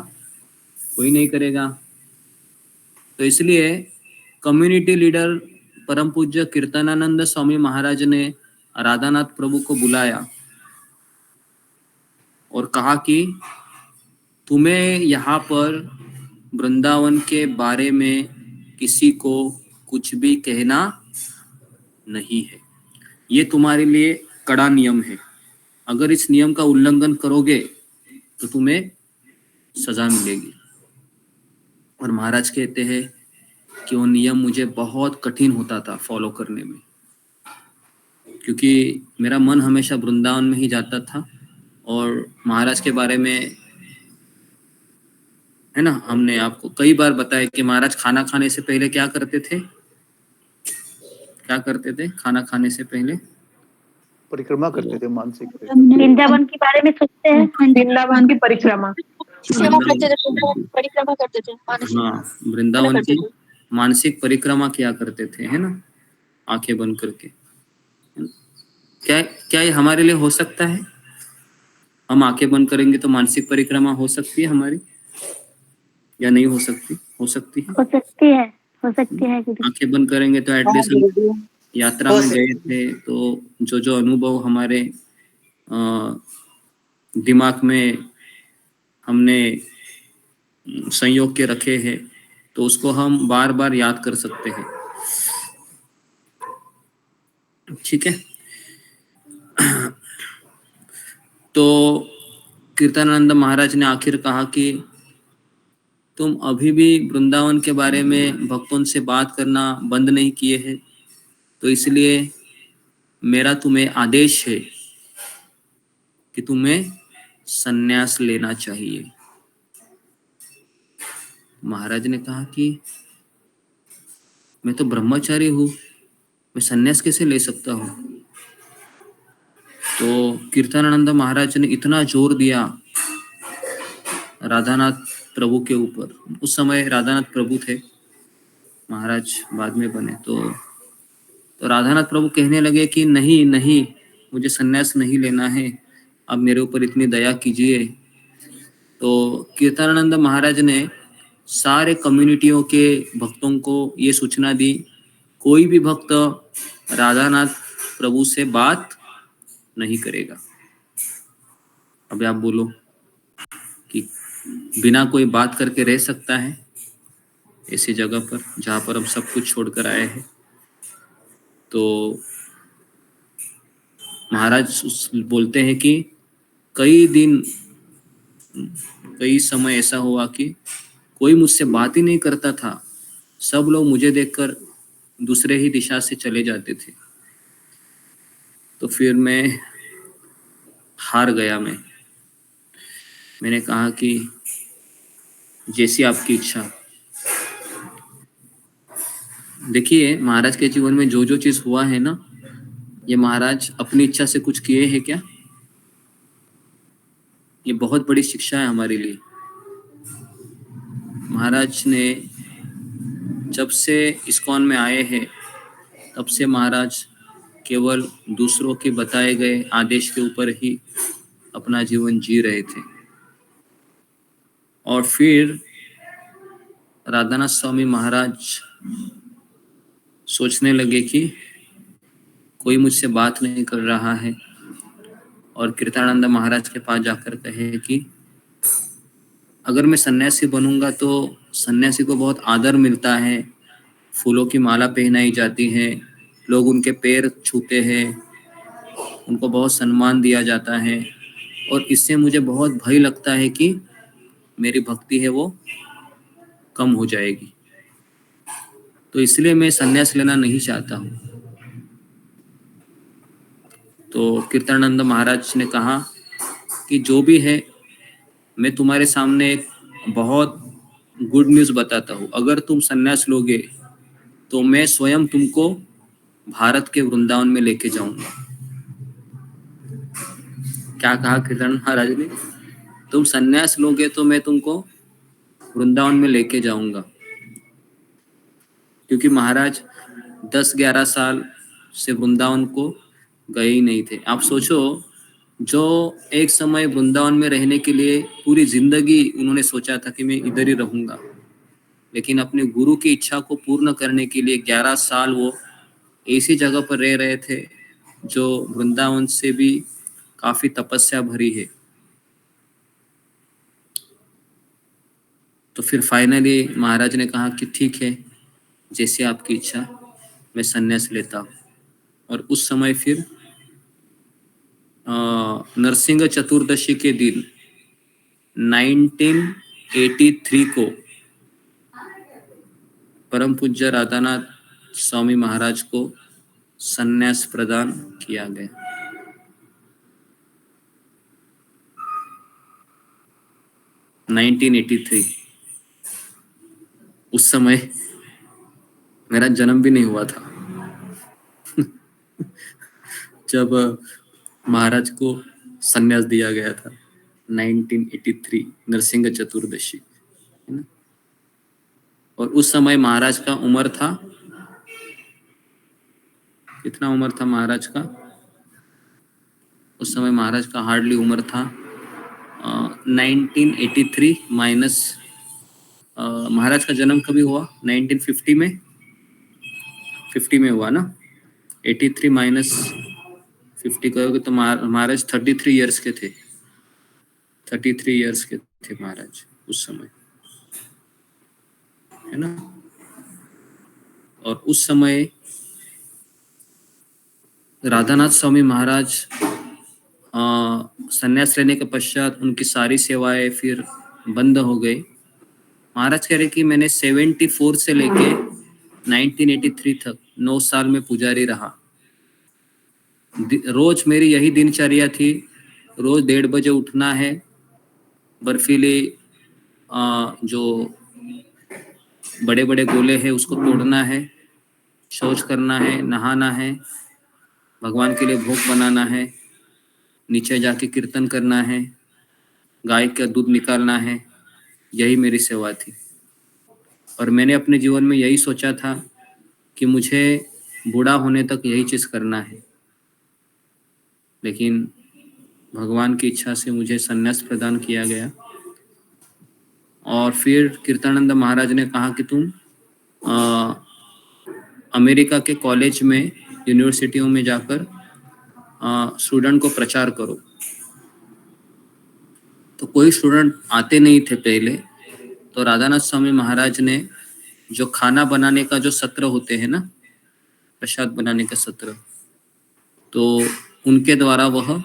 कोई नहीं करेगा। तो इसलिए कम्युनिटी लीडर परम पूज्य कीर्तनानंद स्वामी महाराज ने राधानाथ प्रभु को बुलाया और कहा कि तुम्हें यहाँ पर वृंदावन के बारे में किसी को कुछ भी कहना नहीं है। ये तुम्हारे लिए कड़ा नियम है। अगर इस नियम का उल्लंघन करोगे तो तुम्हें सजा मिलेगी। और महाराज कहते हैं कि वो नियम मुझे बहुत कठिन होता था फॉलो करने में, क्योंकि मेरा मन हमेशा वृंदावन में ही जाता था। और महाराज के बारे में है ना, हमने आपको कई बार बताया कि महाराज खाना खाने से पहले क्या करते थे? क्या करते थे खाना खाने से पहले? परिक्रमा करते थे, मानसिक वृंदावन के बारे में सोचते हैं, वृंदावन की परिक्रमा सेवा करते थे, परिक्रमा करते थे, हाँ, वृंदावन की मानसिक परिक्रमा किया करते थे, है ना, आंखें बंद करके। क्या ये हमारे लिए हो सकता है? हम आंखें बंद करेंगे तो मानसिक परिक्रमा हो सकती है हमारी, या नहीं हो सकती? हो सकती है, हो सकती है, हो सकती है। आंखें बंद करेंगे तो एटलीस्ट यात्रा में गए थे तो जो अनुभव हमारे दिमाग में हमने संयोग के रखे हैं तो उसको हम बार बार याद कर सकते हैं। ठीक है, तो कीर्तनानंद महाराज ने आखिर कहा कि तुम अभी भी वृंदावन के बारे में भक्तों से बात करना बंद नहीं किए हैं, तो इसलिए मेरा तुम्हें आदेश है कि तुम्हें संन्यास लेना चाहिए। महाराज ने कहा कि मैं तो ब्रह्मचारी हूँ, मैं संन्यास कैसे ले सकता हूँ। तो कीर्तनानंद महाराज ने इतना जोर दिया राधानाथ प्रभु के ऊपर। उस समय राधानाथ प्रभु थे, महाराज बाद में बने। तो राधानाथ प्रभु कहने लगे कि नहीं नहीं, मुझे संन्यास नहीं लेना है, आप मेरे ऊपर इतनी दया कीजिए। तो कीर्तनानंद महाराज ने सारे कम्युनिटियों के भक्तों को ये सूचना दी, कोई भी भक्त राधानाथ प्रभु से बात नहीं करेगा। अभी आप बोलो कि बिना कोई बात करके रह सकता है ऐसी जगह पर जहाँ पर हम सब कुछ छोड़कर आए हैं। तो महाराज बोलते हैं कि कई समय ऐसा हुआ कि कोई मुझसे बात ही नहीं करता था, सब लोग मुझे देखकर दूसरे ही दिशा से चले जाते थे। तो फिर मैं हार गया। मैंने कहा कि जैसी आपकी इच्छा। देखिए महाराज के जीवन में जो जो चीज हुआ है ना, ये महाराज अपनी इच्छा से कुछ किए हैं क्या? ये बहुत बड़ी शिक्षा है हमारे लिए। महाराज ने जब से इस्कॉन में आए हैं तब से महाराज केवल दूसरों के बताए गए आदेश के ऊपर ही अपना जीवन जी रहे थे। और फिर राधानाथ स्वामी महाराज सोचने लगे कि कोई मुझसे बात नहीं कर रहा है, और कीर्तनानंद महाराज के पास जाकर कहे कि अगर मैं सन्यासी बनूंगा तो सन्यासी को बहुत आदर मिलता है, फूलों की माला पहनाई जाती है, लोग उनके पैर छूते हैं, उनको बहुत सम्मान दिया जाता है, और इससे मुझे बहुत भय लगता है कि मेरी भक्ति है वो कम हो जाएगी, तो इसलिए मैं सन्यास लेना नहीं चाहता हूँ। तो कीर्तनानंद महाराज ने कहा कि जो भी है, मैं तुम्हारे सामने एक बहुत गुड न्यूज़ बताता हूँ। अगर तुम सन्यास लोगे तो मैं स्वयं तुमको भारत के वृंदावन में लेके जाऊंगा। क्या कहा कीर्तन महाराज ने? तुम सन्यास लोगे तो मैं तुमको वृंदावन में लेके जाऊंगा। क्योंकि महाराज 10-11 साल से वृंदावन को गए ही नहीं थे। आप सोचो, जो एक समय वृंदावन में रहने के लिए पूरी जिंदगी उन्होंने सोचा था कि मैं इधर ही रहूंगा, लेकिन अपने गुरु की इच्छा को पूर्ण करने के लिए 11 साल वो ऐसी जगह पर रह रहे थे जो वृंदावन से भी काफी तपस्या भरी है। तो फिर फाइनली महाराज ने कहा कि ठीक है, जैसे आपकी इच्छा, मैं संन्यास लेता हूँ। और उस समय फिर नरसिंह चतुर्दशी के दिन 1983 को परम पूज्य राधानाथ स्वामी महाराज को संन्यास प्रदान किया गया। उस समय मेरा जन्म भी नहीं हुआ था जब महाराज को संन्यास दिया गया था। 1983 नरसिंह चतुर्दशी, है ना। और उस समय महाराज का उम्र था, कितना उम्र था महाराज का? उस समय महाराज का हार्डली उम्र था 1983 माइनस महाराज का जन्म कभी हुआ? 1950 में, 50 में हुआ ना। 83 माइनस 50 करोगे तो महाराज 33 इयर्स के थे। 33 इयर्स के थे महाराज उस समय, है ना। और उस समय राधानाथ स्वामी महाराज संन्यास लेने के पश्चात उनकी सारी सेवाएं फिर बंद हो गई। महाराज कह रहे कि मैंने 74 से लेके 1983 तक 9 साल में पुजारी रहा। रोज मेरी यही दिनचर्या थी, रोज 1:30 बजे उठना है, बर्फीली जो बड़े बड़े गोले हैं उसको तोड़ना है, शौच करना है, नहाना है, भगवान के लिए भोग बनाना है, नीचे जाके कीर्तन करना है, गाय का दूध निकालना है। यही मेरी सेवा थी और मैंने अपने जीवन में यही सोचा था कि मुझे बूढ़ा होने तक यही चीज़ करना है। लेकिन भगवान की इच्छा से मुझे संन्यास प्रदान किया गया और फिर कीर्तनानंद महाराज ने कहा कि तुम अमेरिका के कॉलेज में, यूनिवर्सिटियों में जाकर स्टूडेंट को प्रचार करो। तो कोई स्टूडेंट आते नहीं थे पहले, तो राधानाथ स्वामी महाराज ने जो खाना बनाने का जो सत्र होते हैं ना, प्रसाद बनाने का सत्र, तो उनके द्वारा वह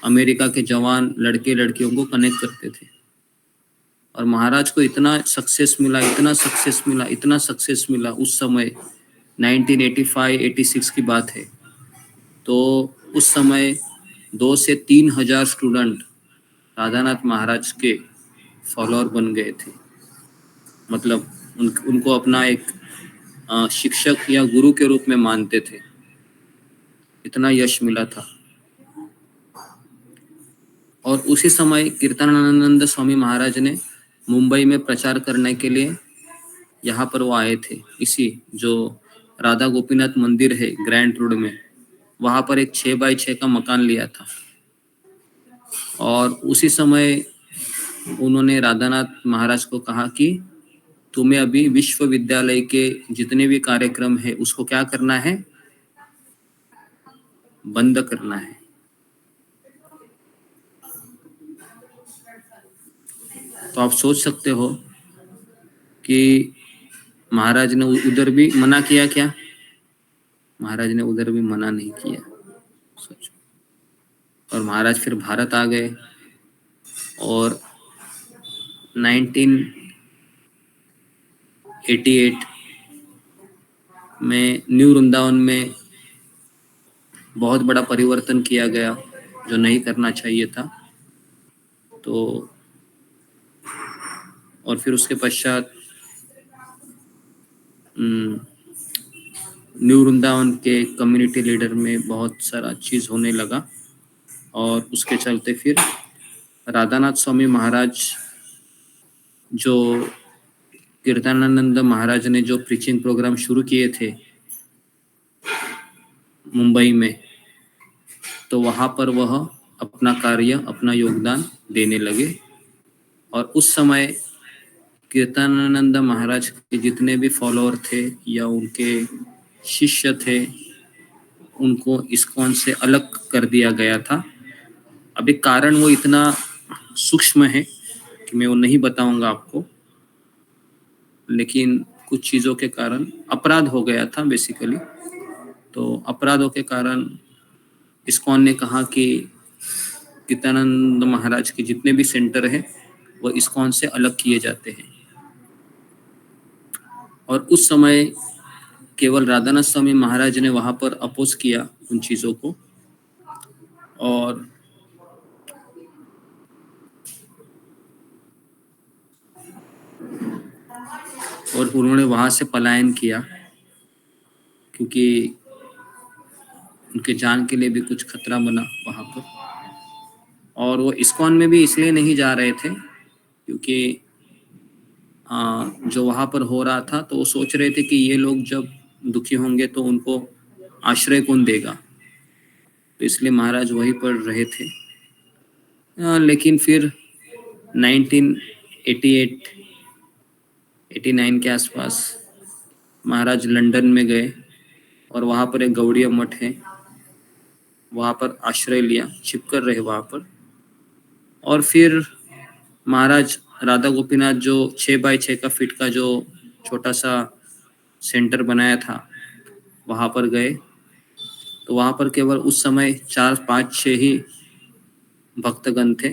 अमेरिका के जवान लड़के लड़कियों को कनेक्ट करते थे और महाराज को इतना सक्सेस मिला उस समय 1985-86 की बात है। तो उस समय 2 से 3 हजार स्टूडेंट राधानाथ महाराज के फॉलोअर बन गए थे। मतलब उनको अपना एक शिक्षक या गुरु के रूप में मानते थे, इतना यश मिला था। और उसी समय कीर्तनानंद स्वामी महाराज ने मुंबई में प्रचार करने के लिए यहाँ पर वो आए थे। इसी जो राधा गोपीनाथ मंदिर है ग्रैंड रोड में, वहाँ पर एक 6x6 का मकान लिया था और उसी समय उन्होंने राधानाथ महाराज को कहा कि तुम्हें अभी विश्वविद्यालय के जितने भी कार्यक्रम है उसको क्या करना है, बंद करना है। तो आप सोच सकते हो कि महाराज ने उधर भी मना किया क्या? महाराज ने उधर भी मना नहीं किया। सोचो। और महाराज फिर भारत आ गए और 1988 में न्यू वृंदावन में बहुत बड़ा परिवर्तन किया गया जो नहीं करना चाहिए था। तो और फिर उसके पश्चात न्यू वृंदावन के कम्युनिटी लीडर में बहुत सारा चीज़ होने लगा और उसके चलते फिर राधानाथ स्वामी महाराज जो कीर्तनानंद महाराज ने जो प्रीचिंग प्रोग्राम शुरू किए थे मुंबई में, तो वहाँ पर वह अपना कार्य, अपना योगदान देने लगे। और उस समय कीर्तनानंद महाराज के जितने भी फॉलोअर थे या उनके शिष्य थे, उनको इस्कॉन से अलग कर दिया गया था। अभी कारण वो इतना सूक्ष्म है कि मैं वो नहीं बताऊंगा आपको, लेकिन कुछ चीज़ों के कारण अपराध हो गया था बेसिकली। तो अपराधों के कारण इस्कॉन ने कहा कि कीर्तनानंद महाराज के जितने भी सेंटर हैं वो इस्कॉन से अलग किए जाते हैं। और उस समय केवल राधानाथ स्वामी महाराज ने वहाँ पर अपोज किया उन चीज़ों को और उन्होंने वहाँ से पलायन किया क्योंकि उनके जान के लिए भी कुछ खतरा बना वहाँ पर। और वो इस्कॉन में भी इसलिए नहीं जा रहे थे क्योंकि जो वहाँ पर हो रहा था तो वो सोच रहे थे कि ये लोग जब दुखी होंगे तो उनको आश्रय कौन देगा, तो इसलिए महाराज वहीं पर रहे थे। लेकिन फिर 1988-89 के आसपास महाराज लंदन में गए और वहाँ पर एक गौड़ीय मठ है, वहाँ पर आश्रय लिया, छिपकर रहे वहाँ पर। और फिर महाराज राधा गोपीनाथ जो 6x6 का फीट का जो छोटा सा सेंटर बनाया था वहाँ पर गए तो वहां पर केवल उस समय 4, 5, 6 ही भक्तगण थे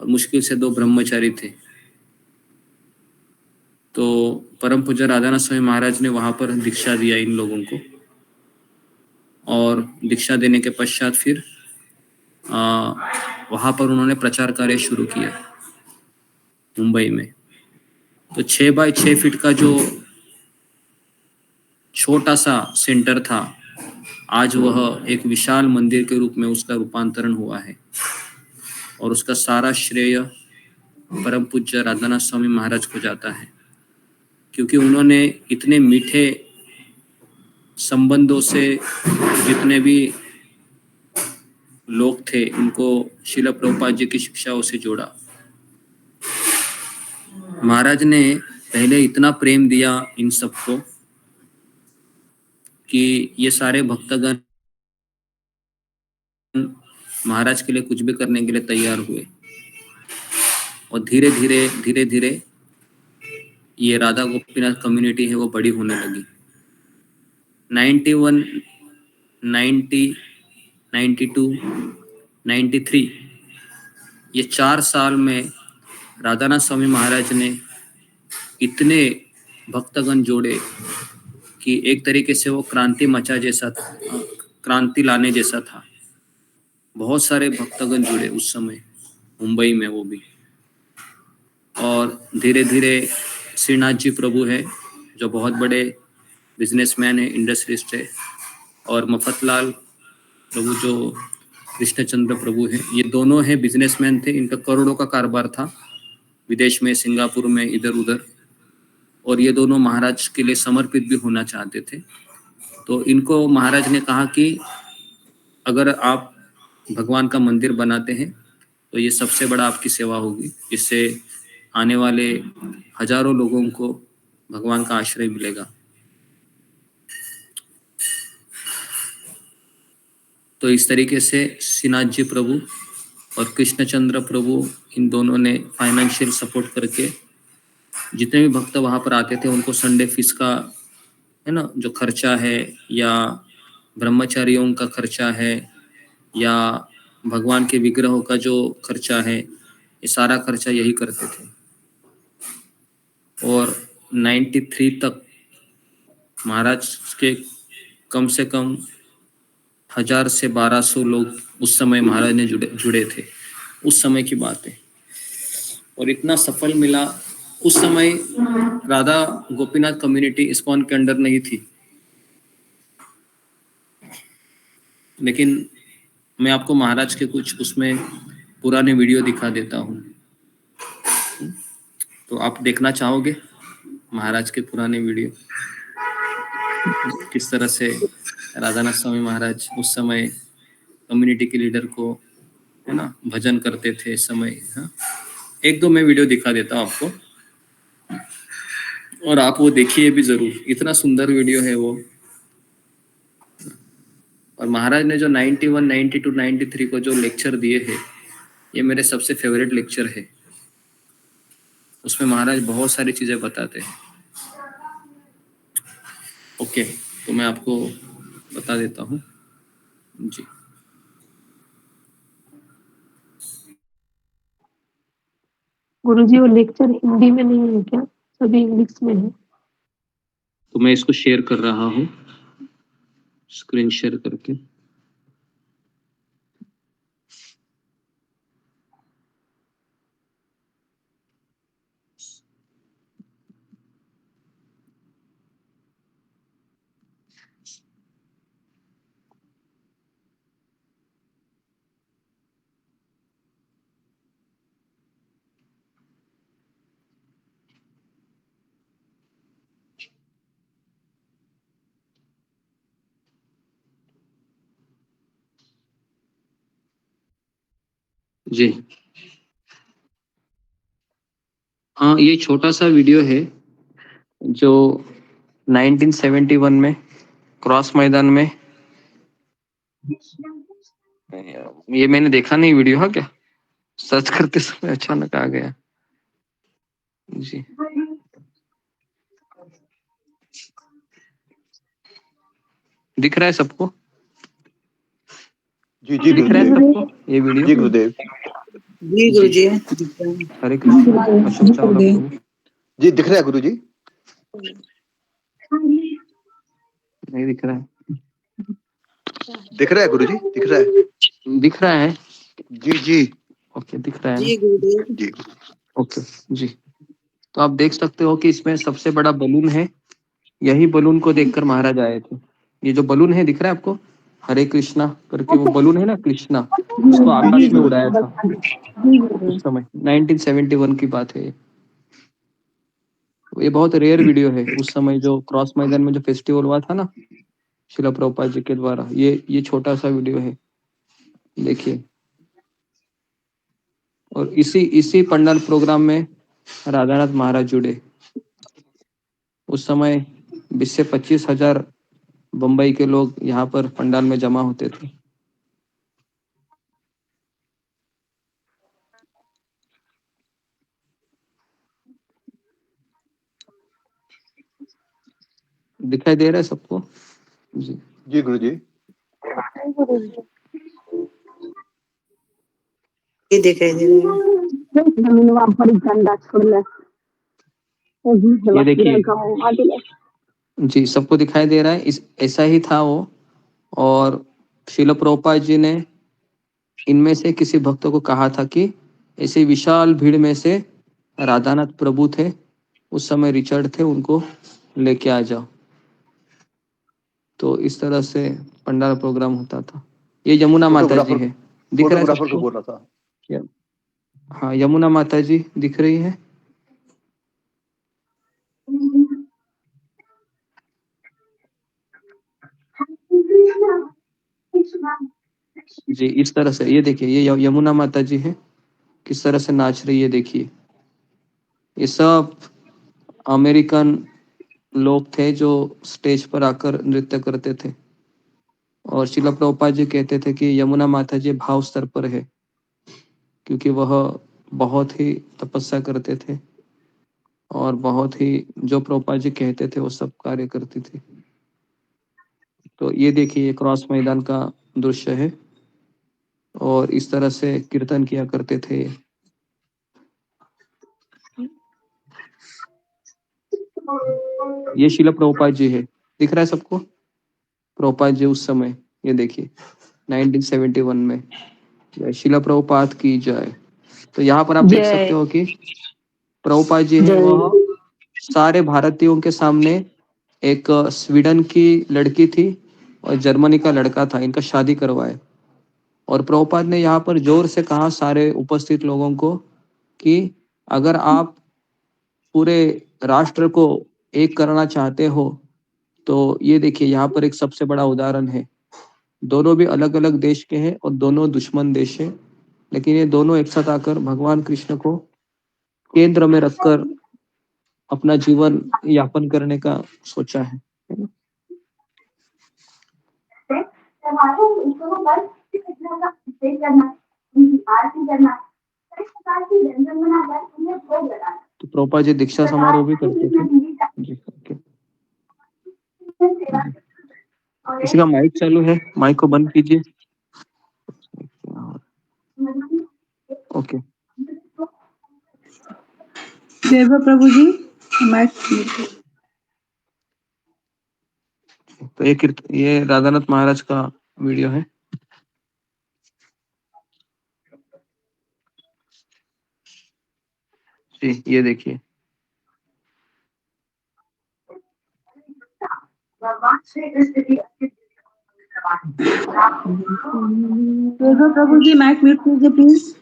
और मुश्किल से 2 ब्रह्मचारी थे। तो परम पूज्य राधानाथ स्वामी महाराज ने वहां पर दीक्षा दिया इन लोगों को, और दीक्षा देने के पश्चात फिर वहां पर उन्होंने प्रचार कार्य शुरू किया मुंबई में। तो 6 बाय 6 फीट का जो छोटा सा सेंटर था, आज वह एक विशाल मंदिर के रूप में उसका रूपांतरण हुआ है, और उसका सारा श्रेय परम पूज्य राधानाथ स्वामी महाराज को जाता है, क्योंकि उन्होंने इतने मीठे संबंधों से जितने भी लोग थे उनको श्रील प्रभुपाद जी की शिक्षाओं से जोड़ा। महाराज ने पहले इतना प्रेम दिया इन सबको कि ये सारे भक्तगण महाराज के लिए कुछ भी करने के लिए तैयार हुए, और धीरे धीरे ये राधा गोपीनाथ कम्युनिटी है वो बड़ी होने लगी। 91, 90, 92, 93 ये 4 साल में राधानाथ स्वामी महाराज ने इतने भक्तगण जोड़े कि एक तरीके से वो क्रांति मचा जैसा था, क्रांति लाने जैसा था। बहुत सारे भक्तगण जुड़े उस समय मुंबई में, वो भी। और धीरे धीरे श्रीनाथ जी प्रभु है जो बहुत बड़े बिजनेसमैन है, इंडस्ट्रिस्ट है, और मफतलाल प्रभु जो कृष्णचंद्र प्रभु है, ये दोनों है बिजनेसमैन थे। इनका करोड़ों का कारोबार था विदेश में, सिंगापुर में, इधर उधर, और ये दोनों महाराज के लिए समर्पित भी होना चाहते थे। तो इनको महाराज ने कहा कि अगर आप भगवान का मंदिर बनाते हैं तो ये सबसे बड़ा आपकी सेवा होगी, इससे आने वाले हजारों लोगों को भगवान का आश्रय मिलेगा। तो इस तरीके से श्रीनाथ जी प्रभु और कृष्णचंद्र प्रभु, इन दोनों ने फाइनेंशियल सपोर्ट करके जितने भी भक्त वहां पर आते थे उनको संडे फीस का, है ना, जो खर्चा है, या ब्रह्मचारियों का खर्चा है, या भगवान के विग्रहों का जो खर्चा है, ये सारा खर्चा यही करते थे। और 93 तक महाराज के कम से कम 1000 से 1200 लोग उस समय महाराज ने जुड़े थे, उस समय की बात है। और इतना सफल मिला। उस समय राधा गोपीनाथ कम्युनिटी इस्कॉन के अंडर नहीं थी, लेकिन मैं आपको महाराज के कुछ उसमें पुराने वीडियो दिखा देता हूँ। तो आप देखना चाहोगे महाराज के पुराने वीडियो, किस तरह से राधानाथ स्वामी महाराज उस समय कम्युनिटी के लीडर को, है ना, भजन करते थे इस समय। हाँ, 1-2 मैं वीडियो दिखा देता हूँ आपको, और आप वो देखिए भी जरूर, इतना सुंदर वीडियो है वो। और महाराज ने जो 91, 92, 93 को जो लेक्चर दिए हैं, ये मेरे सबसे फेवरेट लेक्चर है। उसमें महाराज बहुत सारी चीजें बताते हैं। ओके, तो मैं आपको बता देता हूँ जी। गुरुजी वो लेक्चर हिंदी में नहीं है क्या? सभी इंग्लिश में है। तो मैं इसको शेयर कर रहा हूँ, स्क्रीन शेयर करके। जी हाँ, ये छोटा सा वीडियो है जो 1971 में क्रॉस मैदान में, ये मैंने देखा नहीं वीडियो। हाँ, क्या सर्च करते समय अचानक आ गया जी। दिख रहा है सबको? जी जी दिख रहा है गुरुदेव। सबको ये वीडियो? जी गुरुदेव। जी गुरु जी। हरे कृष्ण। अशोक चावला प्रभु। जी दिख रहा है गुरु जी। नहीं दिख रहा है। दिख रहा है गुरु जी, दिख रहा है। दिख रहा है। जी जी। ओके दिख रहा है जी ना? गुरुदेव। जी ओके जी। तो आप देख सकते हो कि इसमें सबसे बड़ा बलून है। यही बलून को देखकर महाराज आए थे। ये जो बलून है दिख रहा है आपको? हरे कृष्णा करके वो बलून है ना कृष्णा, उसको जी आकाश में गुरु जी। उड़ाया था उस समय। 1971 की बात है ये। ये बहुत रेयर वीडियो है। उस समय जो क्रॉस मैदान में जो फेस्टिवल हुआ था ना शिला प्रभुपाद जी के द्वारा, ये छोटा सा वीडियो है, देखिए। और इसी पंडाल प्रोग्राम में राधानाथ महाराज जुड़े। उस समय 20 से 25 हजार बम्बई के लोग यहाँ पर पंडाल में जमा होते थे। दिखाई दे रहा है सबको? जी जी गुरु जी। ये दिखाई दे रहा ये देखिए जी, सबको दिखाई दे रहा है। इस ऐसा ही था वो। और शिल प्रभुपाद जी ने इनमें से किसी भक्तों को कहा था कि ऐसे विशाल भीड़ में से राधानाथ प्रभु थे, उस समय रिचर्ड थे, उनको लेके आ जाओ। तो इस तरह से पंडाल प्रोग्राम होता था। ये यमुना माता जी है, दिख रहा है फोटोग्राफर को सबको? बोल रहा था। हाँ यमुना माता जी दिख रही है। जी इस तरह से ये देखिए, ये यमुना माता जी है, किस तरह से नाच रही है देखिए। ये सब अमेरिकन लोग थे जो स्टेज पर आकर नृत्य करते थे। और शिला प्रभुपाद जी कहते थे कि यमुना माता जी भाव स्तर पर है, क्योंकि वह बहुत ही तपस्या करते थे और बहुत ही जो प्रभुपाद जी कहते थे वो सब कार्य करती थी। तो ये देखिए, ये क्रॉस मैदान का दृश्य है और इस तरह से कीर्तन किया करते थे। ये शिला प्रभुपाद जी है, दिख रहा है सबको? प्रभुपाद जी उस समय, ये देखिए 1971 में। जय शिला प्रभुपाद की जय। तो यहाँ पर आप देख सकते हो कि प्रभुपाद जी है वह सारे भारतीयों के सामने, एक स्वीडन की लड़की थी और जर्मनी का लड़का था, इनका शादी करवाए। और प्रभुपाद ने यहाँ पर जोर से कहा सारे उपस्थित लोगों को कि अगर आप पूरे राष्ट्र को एक करना चाहते हो तो ये देखिए, यहाँ पर एक सबसे बड़ा उदाहरण है। दोनों भी अलग अलग देश के हैं और दोनों दुश्मन देश हैं, लेकिन ये दोनों एक साथ आकर भगवान कृष्ण को केंद्र में रखकर अपना जीवन यापन करने का सोचा है ना? तो प्रोपा जी दीक्षा समारोह भी करते थे जी। ओके, किसी का माइक चालू है, माइक को बंद कीजिए। ओके देवा प्रभु जी मैं तो ये राधानाथ महाराज का वीडियो है जी, ये देखिए। देवा प्रभु जी माइक म्यूट कीजिए प्लीज।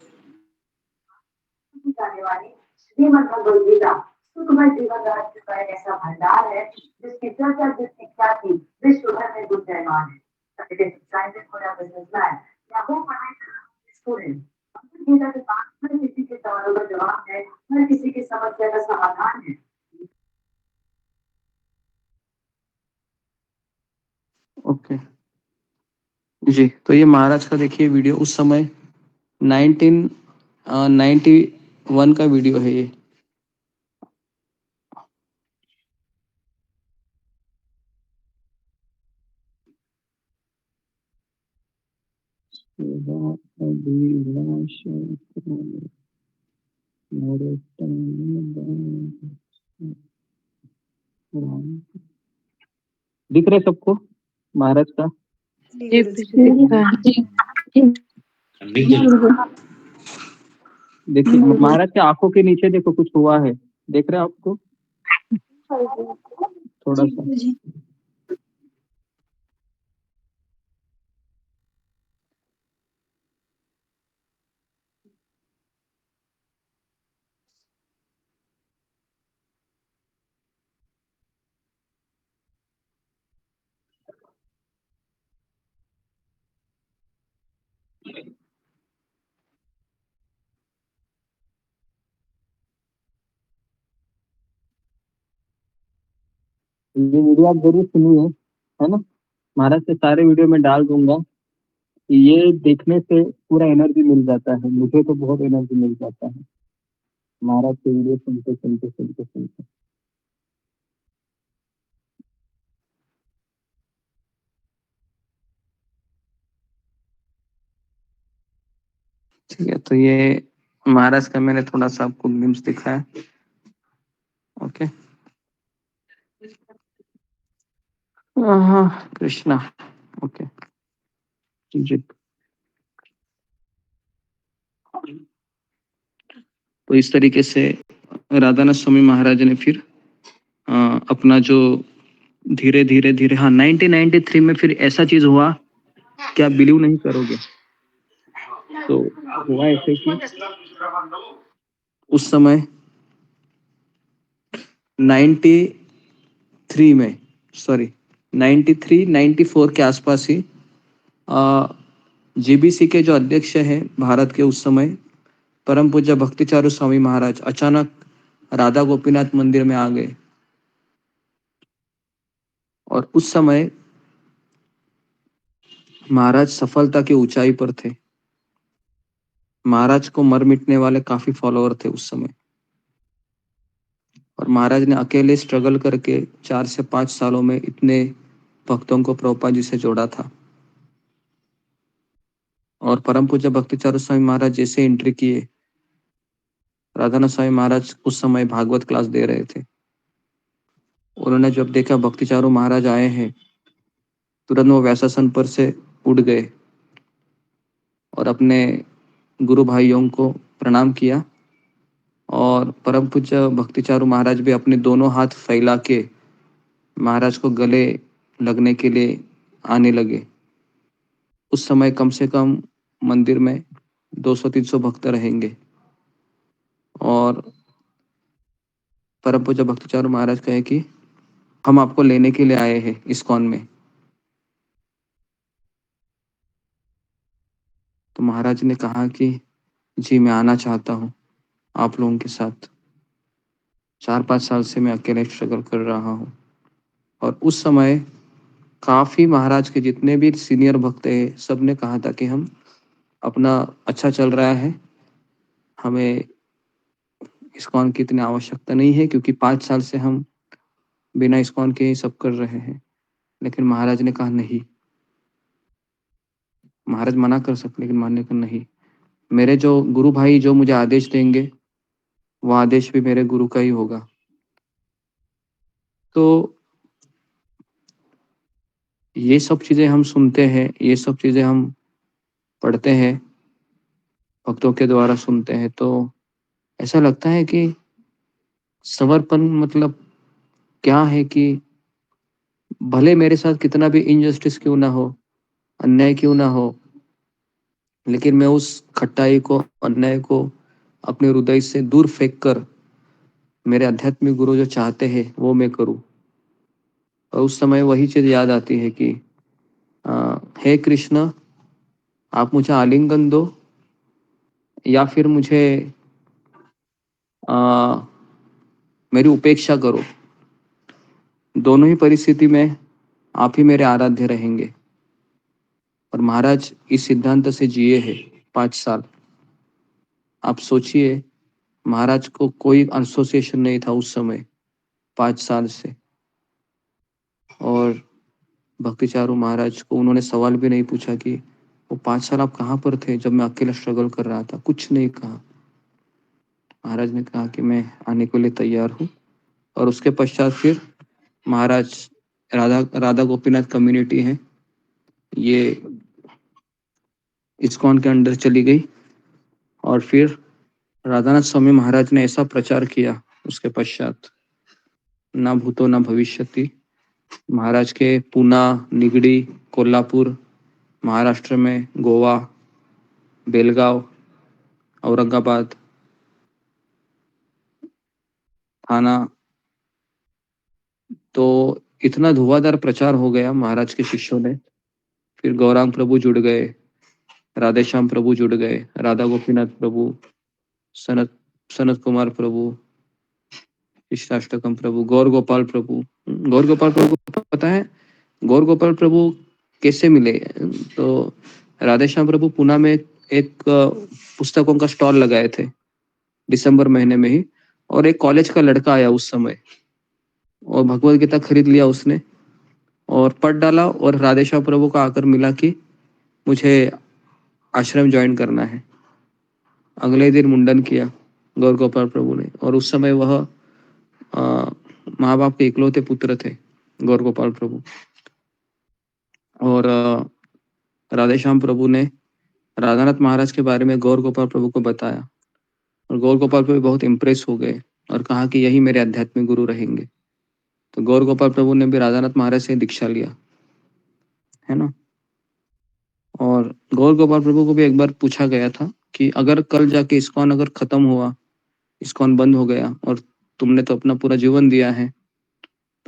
ओके जी, तो ये महाराज का देखिए वीडियो, उस समय 1991 का वीडियो है ये। दिख रहा है सबको महाराज का? जी देखिए महाराज के आंखों के नीचे देखो कुछ हुआ है, देख रहे हैं आपको थोड़ा सा? ये वीडियो आप जरूर सुनिए, है ना? महाराज के सारे वीडियो में डाल दूंगा। ये देखने से पूरा एनर्जी मिल जाता है, मुझे तो बहुत एनर्जी मिल जाता है महाराज के वीडियो सुनते सुनते सुनते सुनते। ठीक है, तो ये महाराज का मैंने थोड़ा सा आपको ग्लिम्स दिखाया। ओके, हाँ कृष्णा, ओके जी। तो इस तरीके से राधानाथ स्वामी महाराज ने फिर अपना जो धीरे धीरे धीरे, हाँ 1993 में फिर ऐसा चीज हुआ कि आप बिलीव नहीं करोगे। तो हुआ ऐसे कि उस समय 93 में, सॉरी 93 94 के आसपास ही जीबीसी के जो अध्यक्ष हैं भारत के उस समय, परम पूज्य भक्तिचारू स्वामी महाराज अचानक राधा गोपीनाथ मंदिर में आ गए। और उस समय महाराज सफलता की ऊंचाई पर थे। महाराज को मर मिटने वाले काफी फॉलोअर थे उस समय, और महाराज ने अकेले स्ट्रगल करके 4 से 5 सालों में इतने भक्तों को प्रभुपाद जी से जोड़ा था। और परम पूज्य भक्तिचारू स्वामी महाराज जैसे एंट्री किए, राधानाथ स्वामी महाराज उस समय भागवत क्लास दे रहे थे। उन्होंने जब देखा भक्तिचारू महाराज आए हैं, तुरंत वो व्यासासन पर से उठ गए और अपने गुरु भाइयों को प्रणाम किया। और परम पूज्य भक्तिचारू महाराज भी अपने दोनों हाथ फैला के महाराज को गले लगने के लिए आने लगे। उस समय कम से कम मंदिर में 200-300 भक्त रहेंगे। और परम पूज्य भक्तिचारू महाराज कहे कि हम आपको लेने के लिए आए हैं इस्कॉन में। तो महाराज ने कहा कि जी मैं आना चाहता हूँ आप लोगों के साथ, 4-5 साल से मैं अकेले स्ट्रगल कर रहा हूँ। और उस समय काफी महाराज के जितने भी सीनियर भक्त हैं, सब ने कहा था कि हम अपना अच्छा चल रहा है, हमें इस्कॉन की इतनी आवश्यकता नहीं है, क्योंकि 5 साल से हम बिना इस्कॉन के ही सब कर रहे हैं। लेकिन महाराज ने कहा नहीं, महाराज मना कर सकते लेकिन मानने का नहीं। मेरे जो गुरु भाई जो मुझे आदेश देंगे, वो आदेश भी मेरे गुरु का ही होगा। तो ये सब चीजें हम सुनते हैं, ये सब चीजें हम पढ़ते हैं, भक्तों के द्वारा सुनते हैं, तो ऐसा लगता है कि समर्पण मतलब क्या है कि भले मेरे साथ कितना भी इनजस्टिस क्यों ना हो, अन्याय क्यों ना हो, लेकिन मैं उस खट्टाई को, अन्याय को अपने हृदय से दूर फेंक कर मेरे आध्यात्मिक गुरु जो चाहते हैं वो मैं करूं। और उस समय वही चीज याद आती है कि हे कृष्ण, आप मुझे आलिंगन दो या फिर मुझे मेरी उपेक्षा करो, दोनों ही परिस्थिति में आप ही मेरे आराध्य रहेंगे। और महाराज इस सिद्धांत से जिए हैं 5 साल। आप सोचिए, महाराज को कोई एसोसिएशन नहीं था उस समय 5 साल से। और भक्तिचारू महाराज को उन्होंने सवाल भी नहीं पूछा कि वो 5 साल आप कहाँ पर थे जब मैं अकेला स्ट्रगल कर रहा था? कुछ नहीं कहा। महाराज ने कहा कि मैं आने के लिए तैयार हूँ। और उसके पश्चात फिर महाराज राधा राधा गोपीनाथ कम्युनिटी है, ये इस्कॉन के अंडर चली गई। और फिर राधानाथ स्वामी महाराज ने ऐसा प्रचार किया उसके पश्चात, ना भूतो ना भविष्यति। महाराज के पूना, निगड़ी, कोल्हापुर, महाराष्ट्र में गोवा, बेलगांव, औरंगाबाद, थाना, तो इतना धुआंधार प्रचार हो गया महाराज के शिष्यों ने। फिर गौरांग प्रभु जुड़ गए, राधेश्याम प्रभु जुड़ गए, राधा गोपीनाथ प्रभु, सनत सनत कुमार प्रभु, कृष्णाष्टकम प्रभु, गौर गोपाल प्रभु। गौर गोपाल प्रभु को पता है गौर गोपाल प्रभु कैसे मिले? तो राधेश्याम प्रभु पुणे में एक पुस्तकों का स्टॉल लगाए थे दिसंबर महीने में ही, और एक कॉलेज का लड़का आया उस समय और भगवत गीता खरीद लिया उसने और पढ़ डाला। और राधेश्याम प्रभु को आकर मिला कि मुझे आश्रम ज्वाइन करना है। अगले दिन मुंडन किया गौर गोपाल प्रभु ने, और उस समय वह माँ बाप के इकलौते पुत्र थे गौर गोपाल प्रभु। और राधेश्याम प्रभु ने राधानाथ महाराज के बारे में गौर गोपाल प्रभु को बताया, और गौर गोपाल प्रभु बहुत इम्प्रेस हो गए और कहा कि यही मेरे आध्यात्मिक गुरु रहेंगे। तो गौर गोपाल प्रभु ने भी राधानाथ महाराज से दीक्षा लिया, है ना। और गौर गोपाल प्रभु को भी एक बार पूछा गया था कि अगर कल जाके इस्कॉन अगर खत्म हुआ, इस्कॉन बंद हो गया और तुमने तो अपना पूरा जीवन दिया है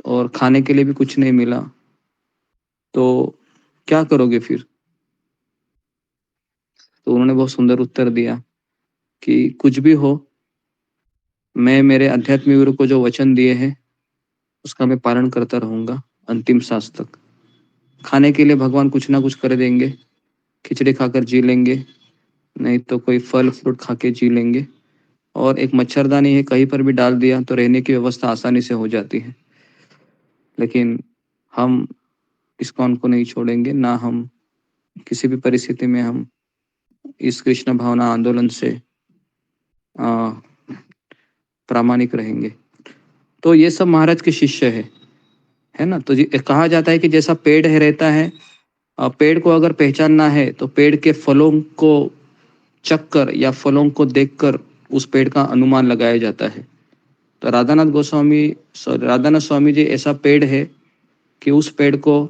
और खाने के लिए भी कुछ नहीं मिला, तो क्या करोगे फिर? तो उन्होंने बहुत सुंदर उत्तर दिया कि कुछ भी हो, मैं मेरे आध्यात्मिक गुरु को जो वचन दिए हैं उसका मैं पालन करता रहूंगा अंतिम सांस तक। खाने के लिए भगवान कुछ ना कुछ कर देंगे, खिचड़ी खाकर जी लेंगे, नहीं तो कोई फल फ्रूट खा के जी लेंगे। और एक मच्छरदानी है, कहीं पर भी डाल दिया तो रहने की व्यवस्था आसानी से हो जाती है। लेकिन हम इस्कॉन को नहीं छोड़ेंगे, ना हम किसी भी परिस्थिति में हम इस कृष्ण भावना आंदोलन से प्रामाणिक रहेंगे। तो ये सब महाराज के शिष्य है ना। तो कहा जाता है कि जैसा पेड़ है रहता है, पेड़ को अगर पहचानना है तो पेड़ के फलों को चखकर या फलों को देखकर उस पेड़ का अनुमान लगाया जाता है। तो राधानाथ स्वामी जी ऐसा पेड़ है कि उस पेड़ को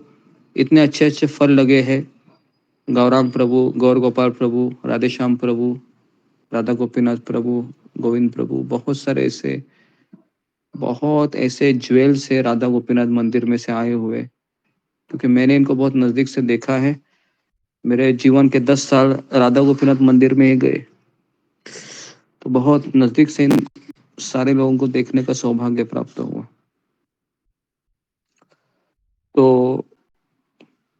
इतने अच्छे अच्छे फल लगे हैं। गौरांग प्रभु, गौर गोपाल प्रभु, राधेश्याम प्रभु, राधा गोपीनाथ प्रभु, गोविंद प्रभु, बहुत ऐसे ज्वेल्स है राधा गोपीनाथ मंदिर में से आए हुए, क्योंकि मैंने इनको बहुत नजदीक से देखा है। मेरे जीवन के 10 साल राधा गोपीनाथ मंदिर में ही गए, तो बहुत नजदीक से इन सारे लोगों को देखने का सौभाग्य प्राप्त हुआ। तो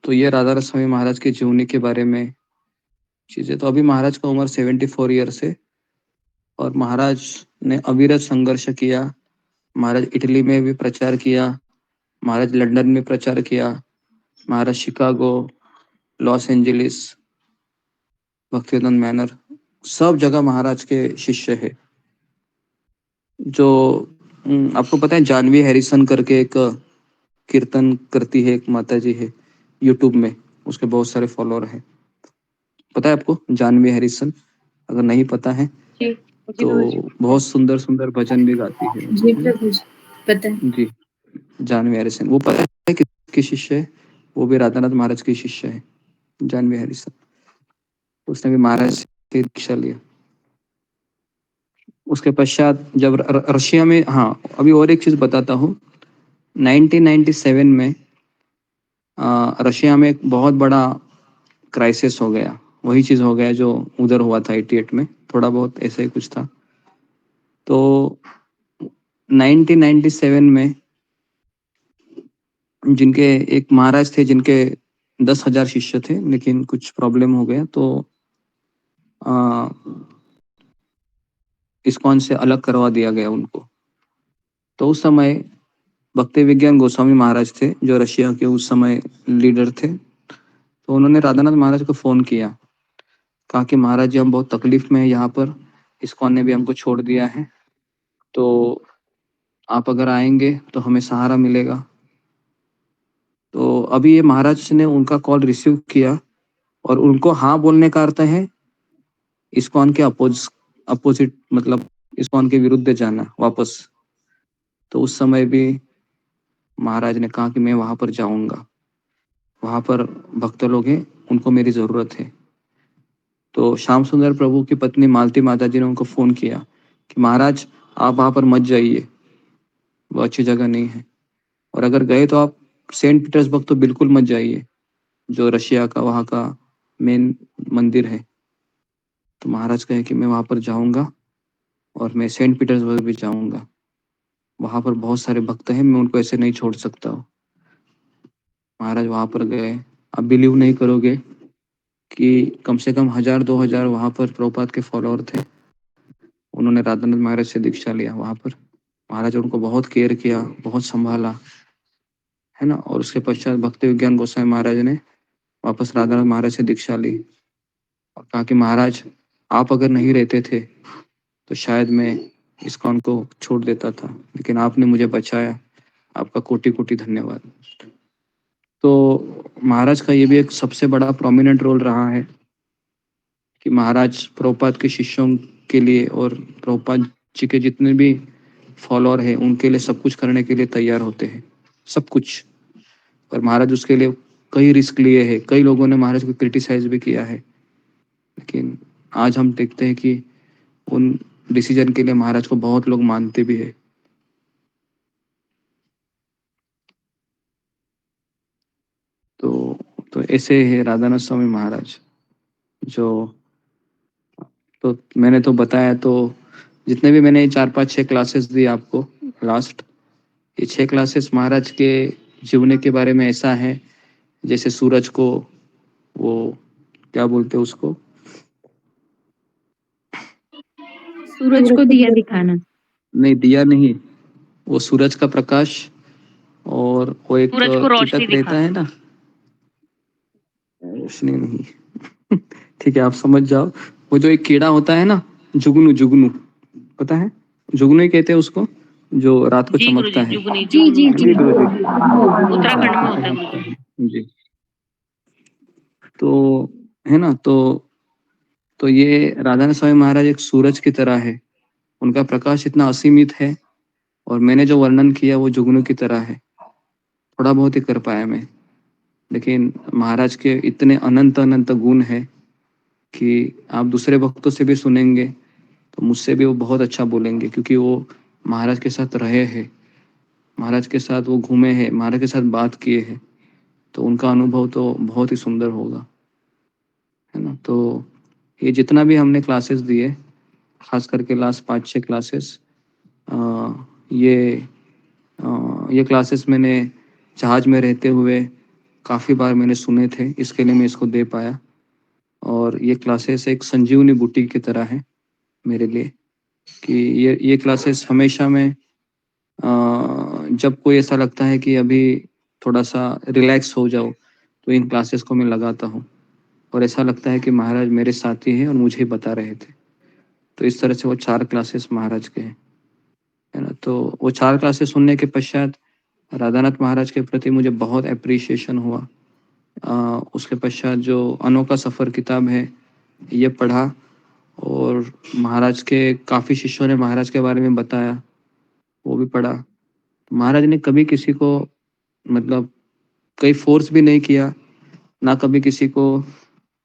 ये राधा स्वामी महाराज की जीवनी के बारे में चीजें। तो अभी महाराज का उम्र 74 ईयर्स है और महाराज ने अविरत संघर्ष किया। महाराज इटली में भी प्रचार किया, महाराज लंदन में प्रचार किया, महाराज शिकागो, लॉस एंजलिस, भक्तिवेदांत मैनर, सब जगह महाराज के शिष्य है। जो आपको पता है जानवी हैरिसन करके एक कीर्तन करती है, एक माता जी है यूट्यूब में, उसके बहुत सारे फॉलोअर हैं। पता है आपको जानवी हैरिसन? अगर नहीं पता है तो बहुत सुंदर सुंदर भजन भी गाती है। जी प्रभु जी, पता है जी, जानवी हैरिसन। वो पता है किसकी शिष्य है? वो भी राधानाथ महाराज की शिष्य है, जानवी हैरिसन। उसने भी महाराज से दीक्षा लिया। उसके पश्चात जब रशिया में, हाँ अभी और एक चीज बताता हूँ, 1997 में रशिया में एक बहुत बड़ा क्राइसिस हो गया। वही चीज हो गया जो उधर हुआ था 88 में, थोड़ा बहुत ऐसा ही कुछ था। तो 1997 में जिनके एक महाराज थे जिनके 10,000 शिष्य थे, लेकिन कुछ प्रॉब्लम हो गया तो इस्कॉन से अलग करवा दिया गया उनको। तो उस समय भक्ति विज्ञान गोस्वामी महाराज थे जो रशिया के उस समय लीडर थे। तो उन्होंने राधानाथ महाराज को फ़ोन किया, कहा कि महाराज जी हम बहुत तकलीफ में हैं यहाँ पर, इस्कॉन ने भी हमको छोड़ दिया है, तो आप अगर आएंगे तो हमें सहारा मिलेगा। तो अभी ये महाराज ने उनका कॉल रिसीव किया और उनको हाँ बोलने का अर्थ है इस्कॉन के अपोजिट, मतलब इस्कॉन के विरुद्ध जाना वापस। तो उस समय भी महाराज ने कहा कि मैं वहाँ पर जाऊँगा, वहाँ पर भक्त लोग हैं, उनको मेरी ज़रूरत है। तो श्याम सुंदर प्रभु की पत्नी मालती माता जी ने उनको फ़ोन किया कि महाराज आप वहाँ पर मत जाइए, वो अच्छी जगह नहीं है, और अगर गए तो आप सेंट पीटर्सबर्ग तो बिल्कुल मत जाइए, जो रशिया का वहाँ का मेन मंदिर है। तो महाराज कहे कि मैं वहाँ पर जाऊँगा और मैं सेंट पीटर्सबर्ग भी जाऊँगा, वहाँ पर बहुत सारे भक्त हैं, मैं उनको ऐसे नहीं छोड़ सकता हूँ। महाराज वहाँ पर गए। आप बिलीव नहीं करोगे कि कम से कम 1000-2000 वहाँ पर प्रभुपाद के फॉलोअर थे। उन्होंने राधानाथ महाराज से दीक्षा लिया वहाँ पर। महाराज ने उनको बहुत केयर किया, बहुत संभाला, है ना। और उसके पश्चात भक्ति विज्ञान गोस्वामी महाराज ने वापस राधानाथ महाराज से दीक्षा ली और कहा कि महाराज आप अगर नहीं रहते थे तो शायद मैं इस्कॉन को छोड़ देता था, लेकिन आपने मुझे बचाया, आपका कोटि कोटि धन्यवाद। तो महाराज का ये भी एक सबसे बड़ा प्रोमिनेंट रोल रहा है कि महाराज प्रभुपाद के शिष्यों के लिए और प्रभुपाद जी के जितने भी फॉलोअर हैं उनके लिए सब कुछ करने के लिए तैयार होते हैं, सब कुछ। और महाराज उसके लिए कई रिस्क लिए हैं, कई लोगों ने महाराज को क्रिटिसाइज भी किया है, लेकिन आज हम देखते हैं कि उन डिसीजन के लिए महाराज को बहुत लोग मानते भी है। तो ऐसे है राधानाथ स्वामी महाराज। जो तो मैंने तो बताया, तो जितने भी मैंने 4-5-6 क्लासेस दी आपको लास्ट, ये 6 क्लासेस महाराज के जीवने के बारे में ऐसा है जैसे सूरज को वो क्या बोलते हैं उसको, सूरज को दिया दिखाना। नहीं दिया नहीं, वो सूरज का प्रकाश और वो एक सूरज को रोशनी कीटक रहता है ना, रोशनी नहीं ठीक है आप समझ जाओ, वो जो एक कीड़ा होता है ना, जुगनू, जुगनू पता है, जुगनू ही कहते हैं उसको, जो रात को चमकता है। जी जी जी, गुरुजी। उत्तराखंड में होता है गुरुजी। जी, तो है ना, तो ये राधानाथ स्वामी महाराज एक सूरज की तरह है, उनका प्रकाश इतना असीमित है, और मैंने जो वर्णन किया वो जुगनू की तरह है, थोड़ा बहुत ही कर पाया मैं, लेकिन महाराज के इतने अनंत अनंत गुण है कि आप दूसरे भक्तों से भी सुनेंगे तो मुझसे भी वो बहुत अच्छा बोलेंगे, क्योंकि वो महाराज के साथ रहे हैं, महाराज के साथ वो घूमे हैं, महाराज के साथ बात किए हैं, तो उनका अनुभव तो बहुत ही सुंदर होगा, है ना। तो ये जितना भी हमने क्लासेस दिए, खास करके लास्ट 5-6 क्लासेस, ये क्लासेस मैंने जहाज में रहते हुए काफ़ी बार मैंने सुने थे, इसके लिए मैं इसको दे पाया। और ये क्लासेस एक संजीवनी बूटी की तरह है मेरे लिए, कि ये क्लासेस हमेशा में जब कोई ऐसा लगता है कि अभी थोड़ा सा रिलैक्स हो जाओ, तो इन क्लासेस को मैं लगाता हूँ, और ऐसा लगता है कि महाराज मेरे साथी हैं और मुझे ही बता रहे थे। तो इस तरह से वो 4 क्लासेस महाराज के हैं, है ना। तो वो 4 क्लासेस सुनने के पश्चात राधानाथ महाराज के प्रति मुझे बहुत एप्रिसिएशन हुआ। उसके पश्चात जो अनोखा सफ़र किताब है ये पढ़ा, और महाराज के काफ़ी शिष्यों ने महाराज के बारे में बताया, वो भी पढ़ा। महाराज ने कभी किसी को, मतलब कहीं फोर्स भी नहीं किया, ना कभी किसी को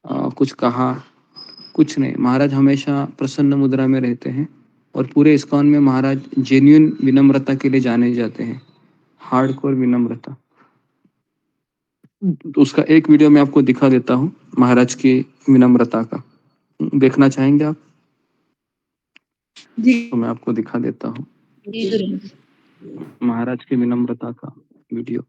कुछ कहा, कुछ नहीं। महाराज हमेशा प्रसन्न मुद्रा में रहते हैं, और पूरे इस्कॉन में महाराज जेन्युइन विनम्रता के लिए जाने जाते हैं, हार्डकोर विनम्रता। तो उसका एक वीडियो मैं आपको दिखा देता हूँ महाराज की विनम्रता का, देखना चाहेंगे आप? जी तो मैं आपको दिखा देता हूँ जी गुरुजी। महाराज की विनम्रता का वीडियो।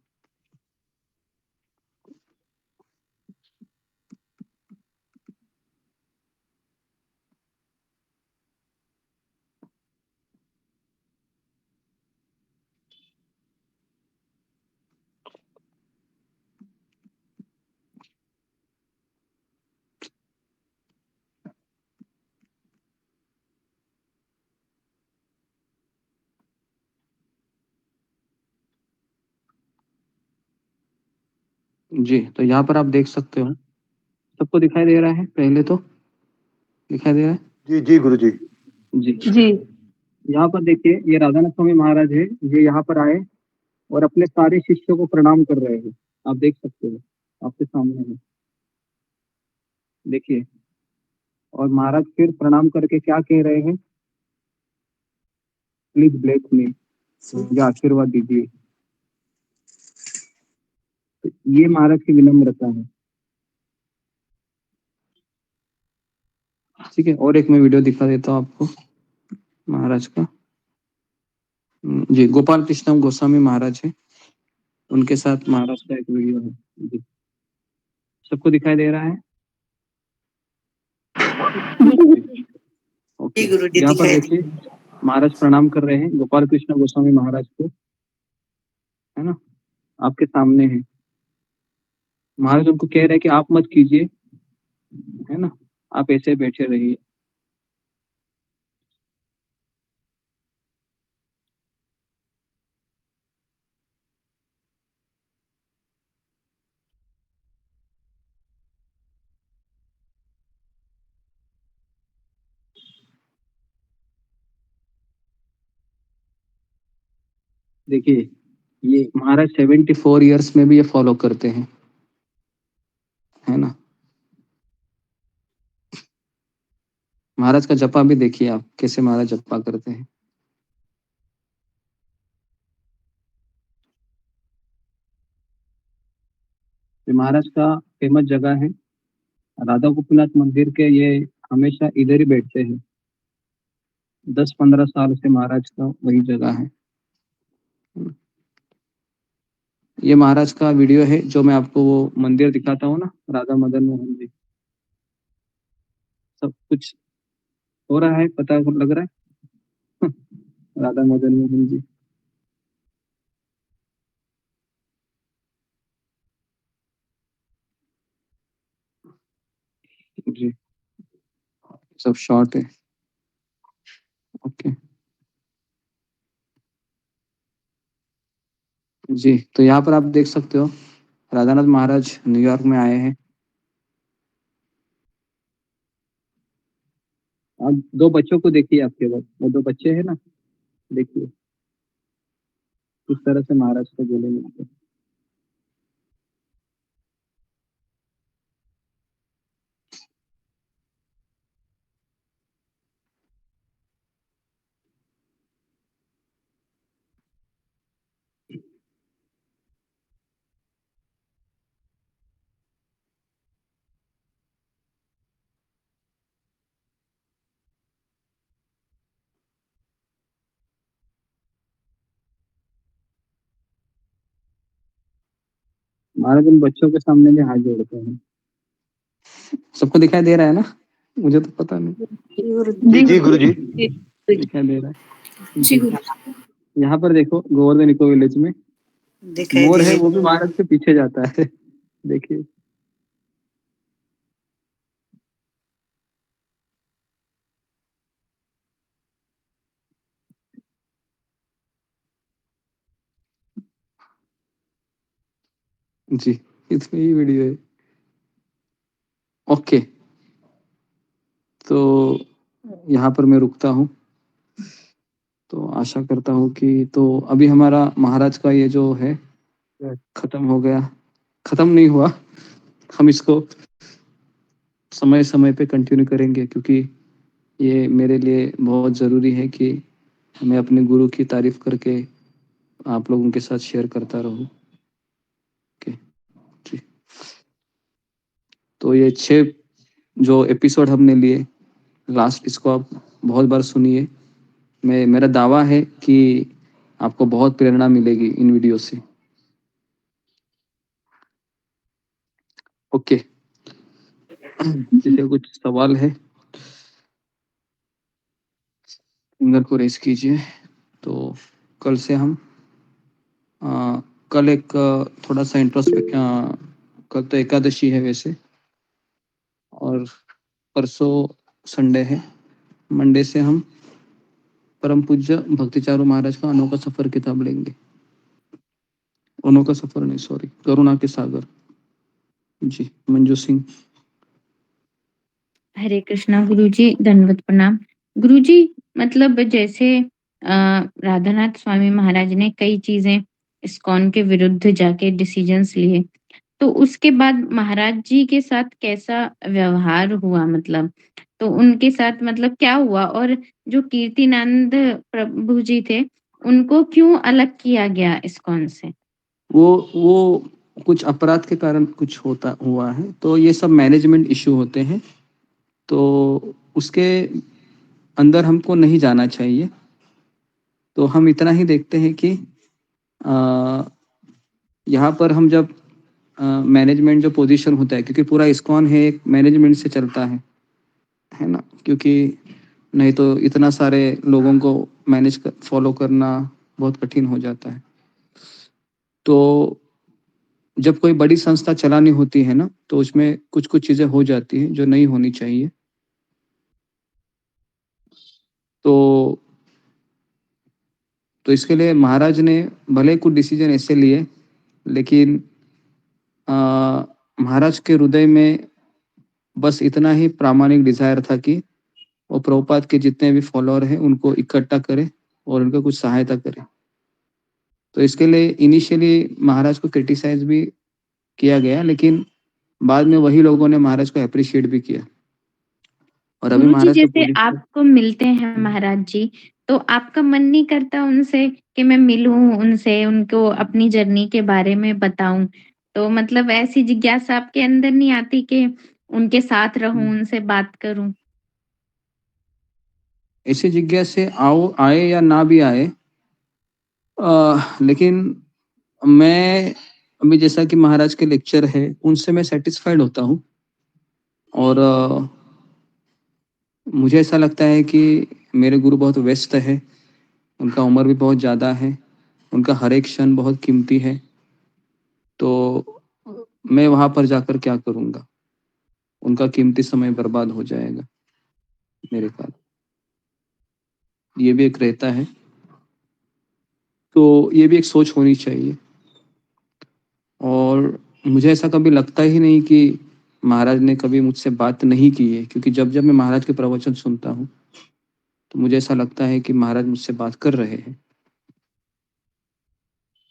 जी, तो यहाँ पर आप देख सकते हो, सबको दिखाई दे रहा है? पहले तो दिखाई दे रहा है? जी जी गुरुजी। जी जी। यहाँ पर देखिए, ये राधानाथ स्वामी महाराज है, ये यहाँ पर आए और अपने सारे शिष्यों को प्रणाम कर रहे हैं। आप देख सकते हो, आपके सामने है, देखिए। और महाराज फिर प्रणाम करके क्या कह रहे हैं? प्लीज ब्लेस मी, मुझे आशीर्वाद दीजिए। तो ये महाराज की विनम्रता है। ठीक है, और एक मैं वीडियो दिखा देता हूँ आपको महाराज का। जी, गोपाल कृष्ण गोस्वामी महाराज है, उनके साथ महाराज का एक वीडियो है। जी, सबको दिखाई दे रहा है? ओके, यहाँ पर देखिए महाराज प्रणाम कर रहे हैं गोपाल कृष्ण गोस्वामी महाराज को, है ना, आपके सामने है। महाराज उनको कह रहे हैं कि आप मत कीजिए, है ना, आप ऐसे बैठे रहिए। देखिए, ये महाराज 74 ईयर्स में भी ये फॉलो करते हैं, है ना। महाराज का जपा भी देखिए आप, कैसे महाराज जपा करते हैं। ये महाराज का फेमस जगह है राधा गोपीनाथ मंदिर के, ये हमेशा इधर ही बैठते हैं। 10-15 साल से महाराज का वही जगह है। ये महाराज का वीडियो है, जो मैं आपको वो मंदिर दिखाता हूँ ना, राधा मदन मोहन जी। सब कुछ हो रहा है, पता लग रहा है। राधा मदन मोहन जी। जी, सब शॉर्ट है। ओके जी, तो यहाँ पर आप देख सकते हो राधानाथ महाराज न्यूयॉर्क में आए हैं। आप दो बच्चों को देखिए, आपके पास वो दो बच्चे हैं ना, देखिए किस तरह से महाराज को गले मिलते हैं। महाराज उन बच्चों के सामने भी हाथ जोड़ते हैं। सबको दिखाई दे रहा है ना? मुझे तो पता नहीं। जी जी गुरुजी। दिखाई दे रहा है। यहाँ पर देखो, गोवर्धन इको विलेज में मोर है, वो भी महाराज के पीछे जाता है। देखिए, जी, इसमें ही वीडियो है। ओके, तो यहाँ पर मैं रुकता हूँ। तो आशा करता हूँ कि, तो अभी हमारा महाराज का ये जो है खत्म हो गया, खत्म नहीं हुआ, हम इसको समय समय पे कंटिन्यू करेंगे, क्योंकि ये मेरे लिए बहुत ज़रूरी है कि मैं अपने गुरु की तारीफ करके आप लोगों के साथ शेयर करता रहूं। ओके जी, तो ये 6 जो एपिसोड हमने लिए लास्ट, इसको आप बहुत बार सुनिए। मेरा दावा है कि आपको बहुत प्रेरणा मिलेगी इन वीडियो से। ओके, किसी कुछ सवाल है फिंगर को रेस कीजिए। तो कल से हम कल एक थोड़ा सा इंट्रोस्पेक्ट, कल तो एकादशी है वैसे, और परसों संडे है। मंडे से हम परम पूज्य भक्ति चारू महाराज का अनोखा सफर किताब लेंगे। अनोखा सफर नहीं, सॉरी, करुणा के सागर। जी, मंजू सिंह। हरे कृष्णा गुरुजी, दंडवत प्रणाम। गुरुजी, मतलब जैसे राधानाथ स्वामी महाराज ने कई चीजें इस्कॉन के विरुद्ध जाके डिसीजंस लिए, तो उसके बाद महाराज जी के साथ कैसा व्यवहार हुआ, मतलब तो उनके साथ मतलब क्या हुआ, और जो कीर्तिनंद प्रभु जी थे उनको क्यों अलग किया गया इस्कॉन से? वो कुछ अपराध के कारण कुछ होता हुआ है, तो ये सब मैनेजमेंट इश्यू होते हैं, तो उसके अंदर हमको नहीं जाना चाहिए। तो हम इतना ही देखते हैं कि यहाँ पर हम जब मैनेजमेंट जो पोजीशन होता है, क्योंकि पूरा इस्कॉन है एक मैनेजमेंट से चलता है ना, क्योंकि नहीं तो इतना सारे लोगों को फॉलो करना बहुत कठिन हो जाता है। तो जब कोई बड़ी संस्था चलानी होती है ना, तो उसमें कुछ कुछ चीजें हो जाती हैं जो नहीं होनी चाहिए। तो इसके लिए महाराज ने भले कुछ डिसीजन ऐसे लिए, लेकिन महाराज के हृदय में बस इतना ही प्रामाणिक डिजायर था कि वो प्रभुपाद के जितने भी फॉलोअर हैं उनको इकट्ठा करे और उनको कुछ सहायता करे। तो इसके लिए इनिशियली महाराज को क्रिटिसाइज भी किया गया, लेकिन बाद में वही लोगों ने महाराज को अप्रिशिएट भी किया। और अभी गुरुजी, महाराज जैसे आपको मिलते हैं महाराज जी, तो आपका मन नहीं करता उनसे कि मैं मिलूं उनसे, उनको अपनी जर्नी के बारे में बताऊं? तो मतलब ऐसी जिज्ञासा आपके अंदर नहीं आती कि उनके साथ रहूं, उनसे बात करूं? ऐसी जिज्ञासा आए या ना भी आए, लेकिन मैं अभी जैसा कि महाराज के लेक्चर है उनसे मैं सेटिस्फाइड होता हूँ। और मुझे ऐसा लगता है कि मेरे गुरु बहुत व्यस्त है, उनका उम्र भी बहुत ज़्यादा है, उनका हर एक क्षण बहुत कीमती है, तो मैं वहाँ पर जाकर क्या करूँगा? उनका कीमती समय बर्बाद हो जाएगा मेरे पास, ये भी एक रहता है। तो ये भी एक सोच होनी चाहिए। और मुझे ऐसा कभी लगता ही नहीं कि महाराज ने कभी मुझसे बात नहीं की है, क्योंकि जब जब मैं महाराज के प्रवचन सुनता हूँ तो मुझे ऐसा लगता है कि महाराज मुझसे बात कर रहे हैं।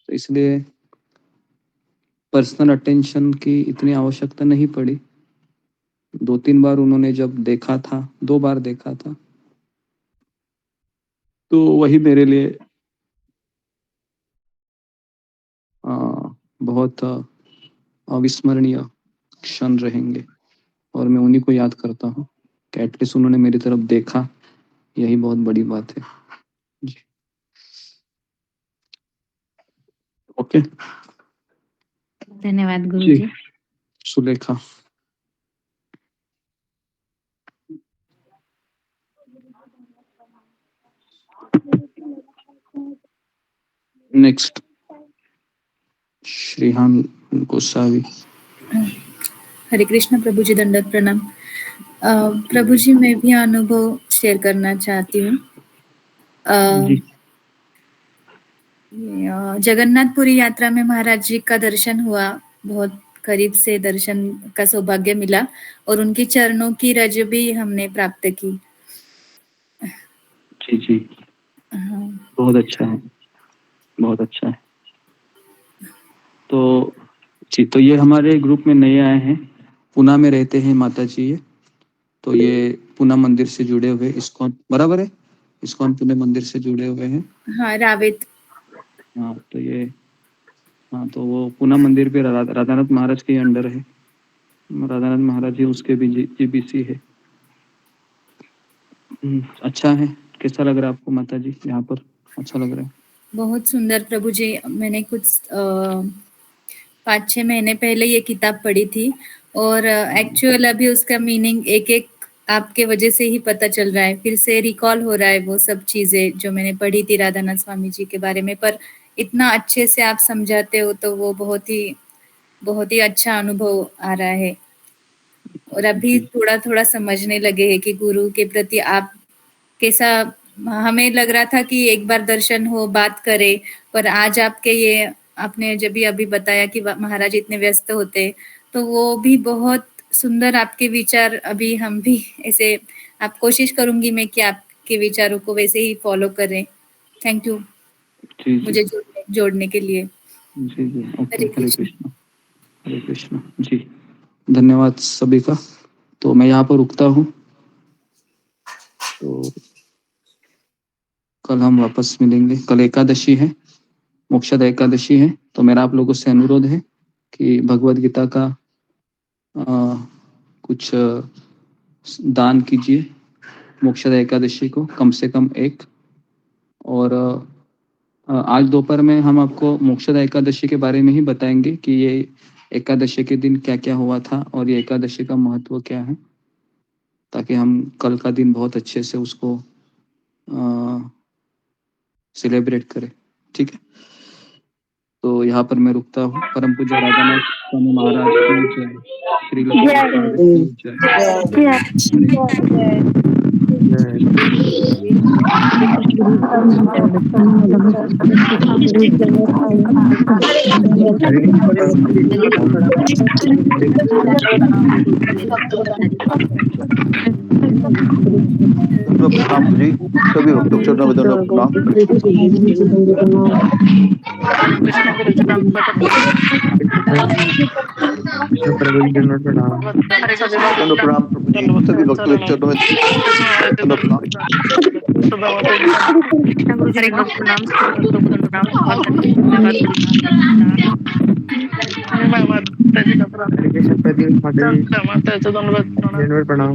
तो इसलिए पर्सनल अटेंशन की इतनी आवश्यकता नहीं पड़ी। 2-3 बार उन्होंने जब देखा था, 2 बार देखा था, तो वही मेरे लिए बहुत अविस्मरणीय क्षण रहेंगे। और मैं उन्हीं को याद करता हूँ कि एटलीस्ट उन्होंने मेरी तरफ देखा, यही बहुत बड़ी बात है। जी, ओके, धन्यवाद गुरुजी। सुलेखा। नेक्स्ट श्रीहान गोसावी। हरे कृष्ण प्रभु जी, दंडवत प्रणाम। प्रभु जी, मैं भी अनुभव शेयर करना चाहती हूँ। जगन्नाथपुरी यात्रा में महाराज जी का दर्शन हुआ, बहुत करीब से दर्शन का सौभाग्य मिला और उनकी चरणों की रज भी हमने प्राप्त की। जी जी, बहुत अच्छा है, बहुत अच्छा है। तो जी, तो ये हमारे ग्रुप में नए आए हैं, पुणे में रहते हैं माता जी ये। तो ये पुणे मंदिर से जुड़े हुए, इस्कॉन बराबर है, इस्कॉन पुणे मंदिर से जुड़े हुए हैं। हाँ, रावेत। हाँ, तो ये तो वो पुणे मंदिर पे राधानाथ महाराज के अंडर है। राधानाथ महाराज जी उसके भी जीबीसी है। अच्छा है। कैसा लग रहा है आपको माता जी यहाँ पर? अच्छा लग रहा है? बहुत सुंदर प्रभु जी। मैंने कुछ 5-6 महीने पहले ये किताब पढ़ी थी और एक्चुअल अभी उसका मीनिंग एक एक आपके वजह से ही पता चल रहा है, फिर से रिकॉल हो रहा है वो सब चीजें जो मैंने पढ़ी थी राधानाथ स्वामी जी के बारे में। पर इतना अच्छे से आप समझाते हो तो वो बहुत ही अच्छा अनुभव आ रहा है। और अभी थोड़ा थोड़ा समझने लगे हैं कि गुरु के प्रति आप कैसा। हमें लग रहा था कि एक बार दर्शन हो, बात करे, पर आज आपके ये आपने जब भी अभी बताया कि महाराज इतने व्यस्त होते, तो वो भी बहुत सुंदर आपके विचार, अभी हम भी ऐसे आप कोशिश करूंगी मैं कि आपके विचारों को वैसे ही फॉलो करें। थैंक यू जी जी मुझे जोड़ने के लिए। जी जी ओके। हरे हरे कृष्ण। कृष्ण हरे कृष्ण जी। धन्यवाद सभी का। तो मैं यहाँ पर रुकता हूँ। तो कल हम वापस मिलेंगे। कल एकादशी है, मोक्षदा एकादशी है। तो मेरा आप लोगों से अनुरोध है कि भगवत गीता का कुछ दान कीजिए मोक्षदा एकादशी को, कम से कम एक। और आज दोपहर में हम आपको मोक्षदा एकादशी के बारे में ही बताएंगे कि ये एकादशी के दिन क्या क्या हुआ था और ये एकादशी का महत्व क्या है, ताकि हम कल का दिन बहुत अच्छे से उसको सेलिब्रेट करें। ठीक है, तो यहाँ पर मैं रुकता हूँ। परम पूज्य राधानाथ स्वामी महाराज की जय। श्री लक्ष्मी की प्रणाम जी, सभी भक्तों को चरणों में दंडवत प्रणाम। विष्णु प्रभु जी दंडवत प्रणाम। दंडवत प्रणाम प्रभु जी, सभी भक्तों के चरणों में दंडवत प्रणाम। हरे कृष्ण प्रणाम, प्रणाम। हरे कृष्ण प्रदीप माता जी दंडवत प्रणाम। माता जी के चरणों दंडवत प्रणाम।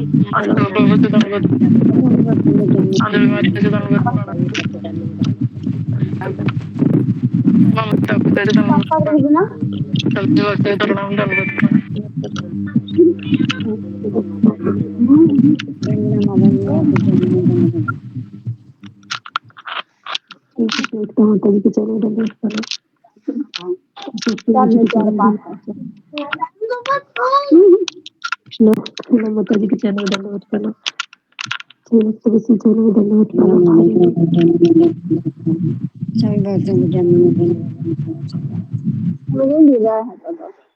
माता जी के चरणों दंडवत प्रणाम। चरणों दंडवत प्रणाम।